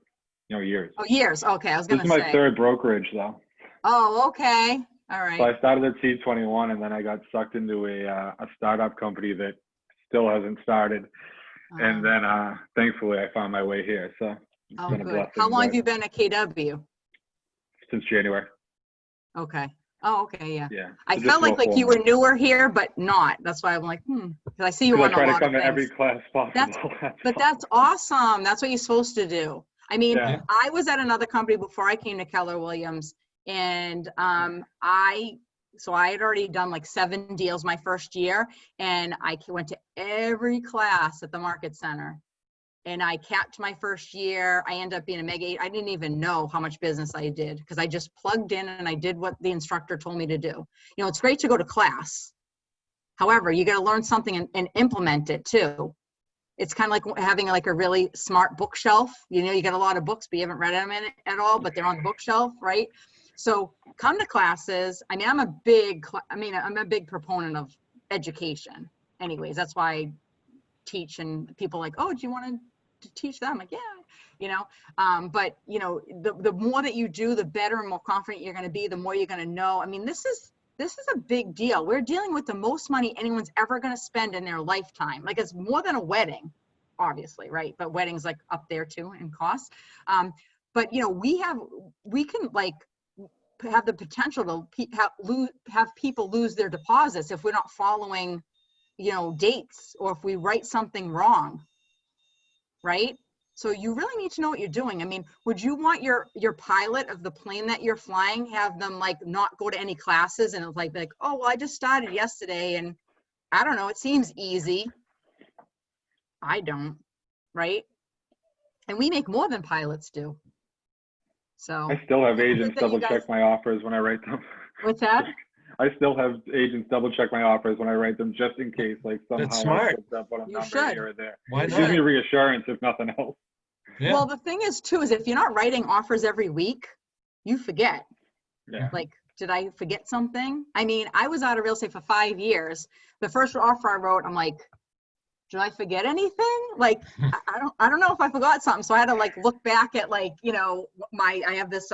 years. Oh, years. Okay, I was This gonna is my say. third brokerage though. Oh, okay. All So right. I started at C21, and then I got sucked into a startup company that still hasn't started. And then thankfully I found my way here. So it's Oh, been a good. blessing. How long have but you been at KW? Since January. Okay. Oh, okay, yeah. Yeah. I So felt just like about you 4 were newer here, but not. That's why I'm like, because I see you Because on I a try to lot of come to every things. class possible. But that's awesome. That's what you're supposed to do. I mean, Yeah. I was at another company before I came to Keller Williams, and I had already done like 7 deals my first year, and I went to every class at the Market Center, and I capped my first year. I ended up being a Mega 8. I didn't even know how much business I did because I just plugged in and I did what the instructor told me to do. It's great to go to class. However, you got to learn something and implement it too. It's kind of like having like a really smart bookshelf. You got a lot of books, but you haven't read them at all, but they're on the bookshelf, right? So come to classes. I mean, I'm a big proponent of education. Anyways, that's why I teach, and people are like, oh, do you want to teach them? I'm like, yeah, but the more that you do, the better and more confident you're going to be, the more you're going to know. I mean, this is a big deal. We're dealing with the most money anyone's ever going to spend in their lifetime. Like, it's more than a wedding, obviously, right? But weddings like up there too in cost. But we can like have the potential to have people lose their deposits if we're not following, dates, or if we write something wrong, right? So you really need to know what you're doing. I mean, would you want your pilot of the plane that you're flying, have them like not go to any classes, and it's like, oh, well, I just started yesterday and I don't know, it seems easy. I don't, right? And we make more than pilots do. So I still have good agents that you double check my offers when I write them. What's that? I still have agents double check my offers when I write them, just in case, like somehow I smart. slipped up on a You number should. here or there. Why It not? gives me reassurance, if nothing else. Yeah. Well, the thing is too, is if you're not writing offers every week, you forget. Yeah. Like, did I forget something? I mean, I was out of real estate for 5 years. The first offer I wrote, I'm like, did I forget anything? Like, I don't know if I forgot something. So I had to like look back at like, I have this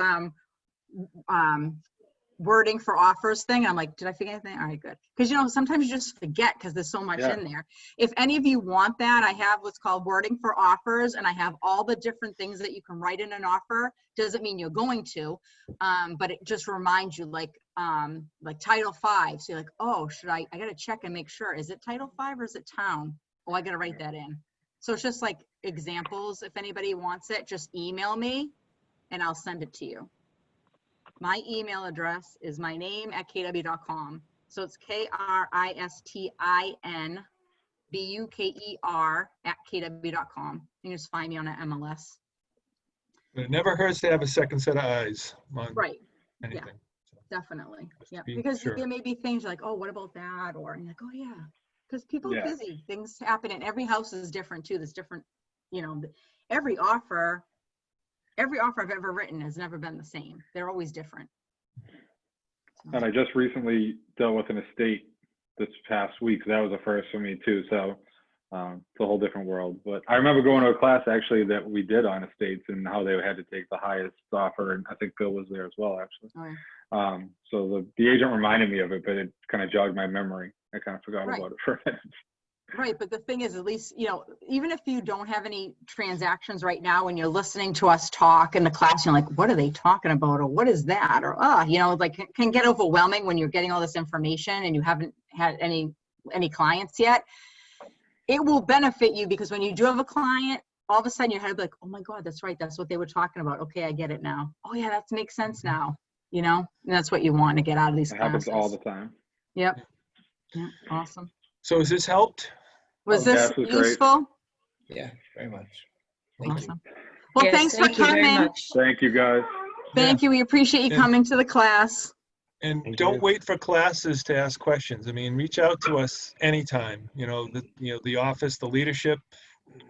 wording for offers thing. And I'm like, did I forget anything? All right, good. Because, sometimes you just forget because there's so much in there. If any of you want that, I have what's called wording for offers, and I have all the different things that you can write in an offer. Doesn't mean you're going to, but it just reminds you like Title 5. So you're like, oh, I got to check and make sure. Is it Title 5 or is it town? Oh, I got to write that in. So it's just like examples. If anybody wants it, just email me and I'll send it to you. My email address is my name at kw.com. So it's KRISTINBUKER@kw.com. You can just find me on an MLS. But it never hurts to have a second set of eyes on Right. anything. Definitely. Just to Yeah. be Because sure. there may be things like, oh, what about that? Or you're like, oh yeah. Because people are Yeah. busy. Things happen and every house is different too. There's different, you know, every offer I've ever written has never been the same. They're always different. And I just recently dealt with an estate this past week. That was a first for me too. So it's a whole different world. But I remember going to a class actually that we did on estates and how they had to take the highest offer. And I think Bill was there as well, actually. Oh, yeah. So the agent reminded me of it, but it kind of jogged my memory. I kind of forgot Right. about it for a minute. Right, but the thing is, at least, you know, even if you don't have any transactions right now, when you're listening to us talk in the class, you're like, what are they talking about? Or what is that? Or, you know, like it can get overwhelming when you're getting all this information and you haven't had any clients yet. It will benefit you because when you do have a client, all of a sudden your head will be like, oh my God, that's right. That's what they were talking about. Okay, I get it now. Oh yeah, that makes sense now. You know, and that's what you want to get out of these It happens classes. all the time. Yep. Yeah, awesome. So has this helped? Was Yeah, this this was great. useful? Yeah, very much. Thank you. Awesome. Well, Yes, thanks for thank you very coming. much. Thank you, guys. Thank you. We appreciate you And- coming to the class. And Thank don't you. wait for classes to ask questions. I mean, reach out to us anytime. You know, the office, the leadership,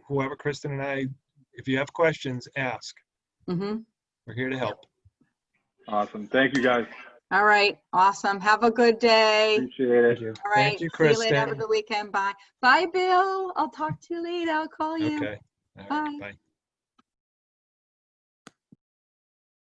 whoever, Kristen and I, if you have questions, ask. Mm-hmm. We're here to help. Awesome. Thank you, guys. All right. Awesome. Have a good day. Appreciate it. Thank you. All right. Thank you, See you later. Have a Kristen. good weekend. Bye. Bye, Bill. I'll talk to you later. I'll call you. Okay. All right, Bye. bye.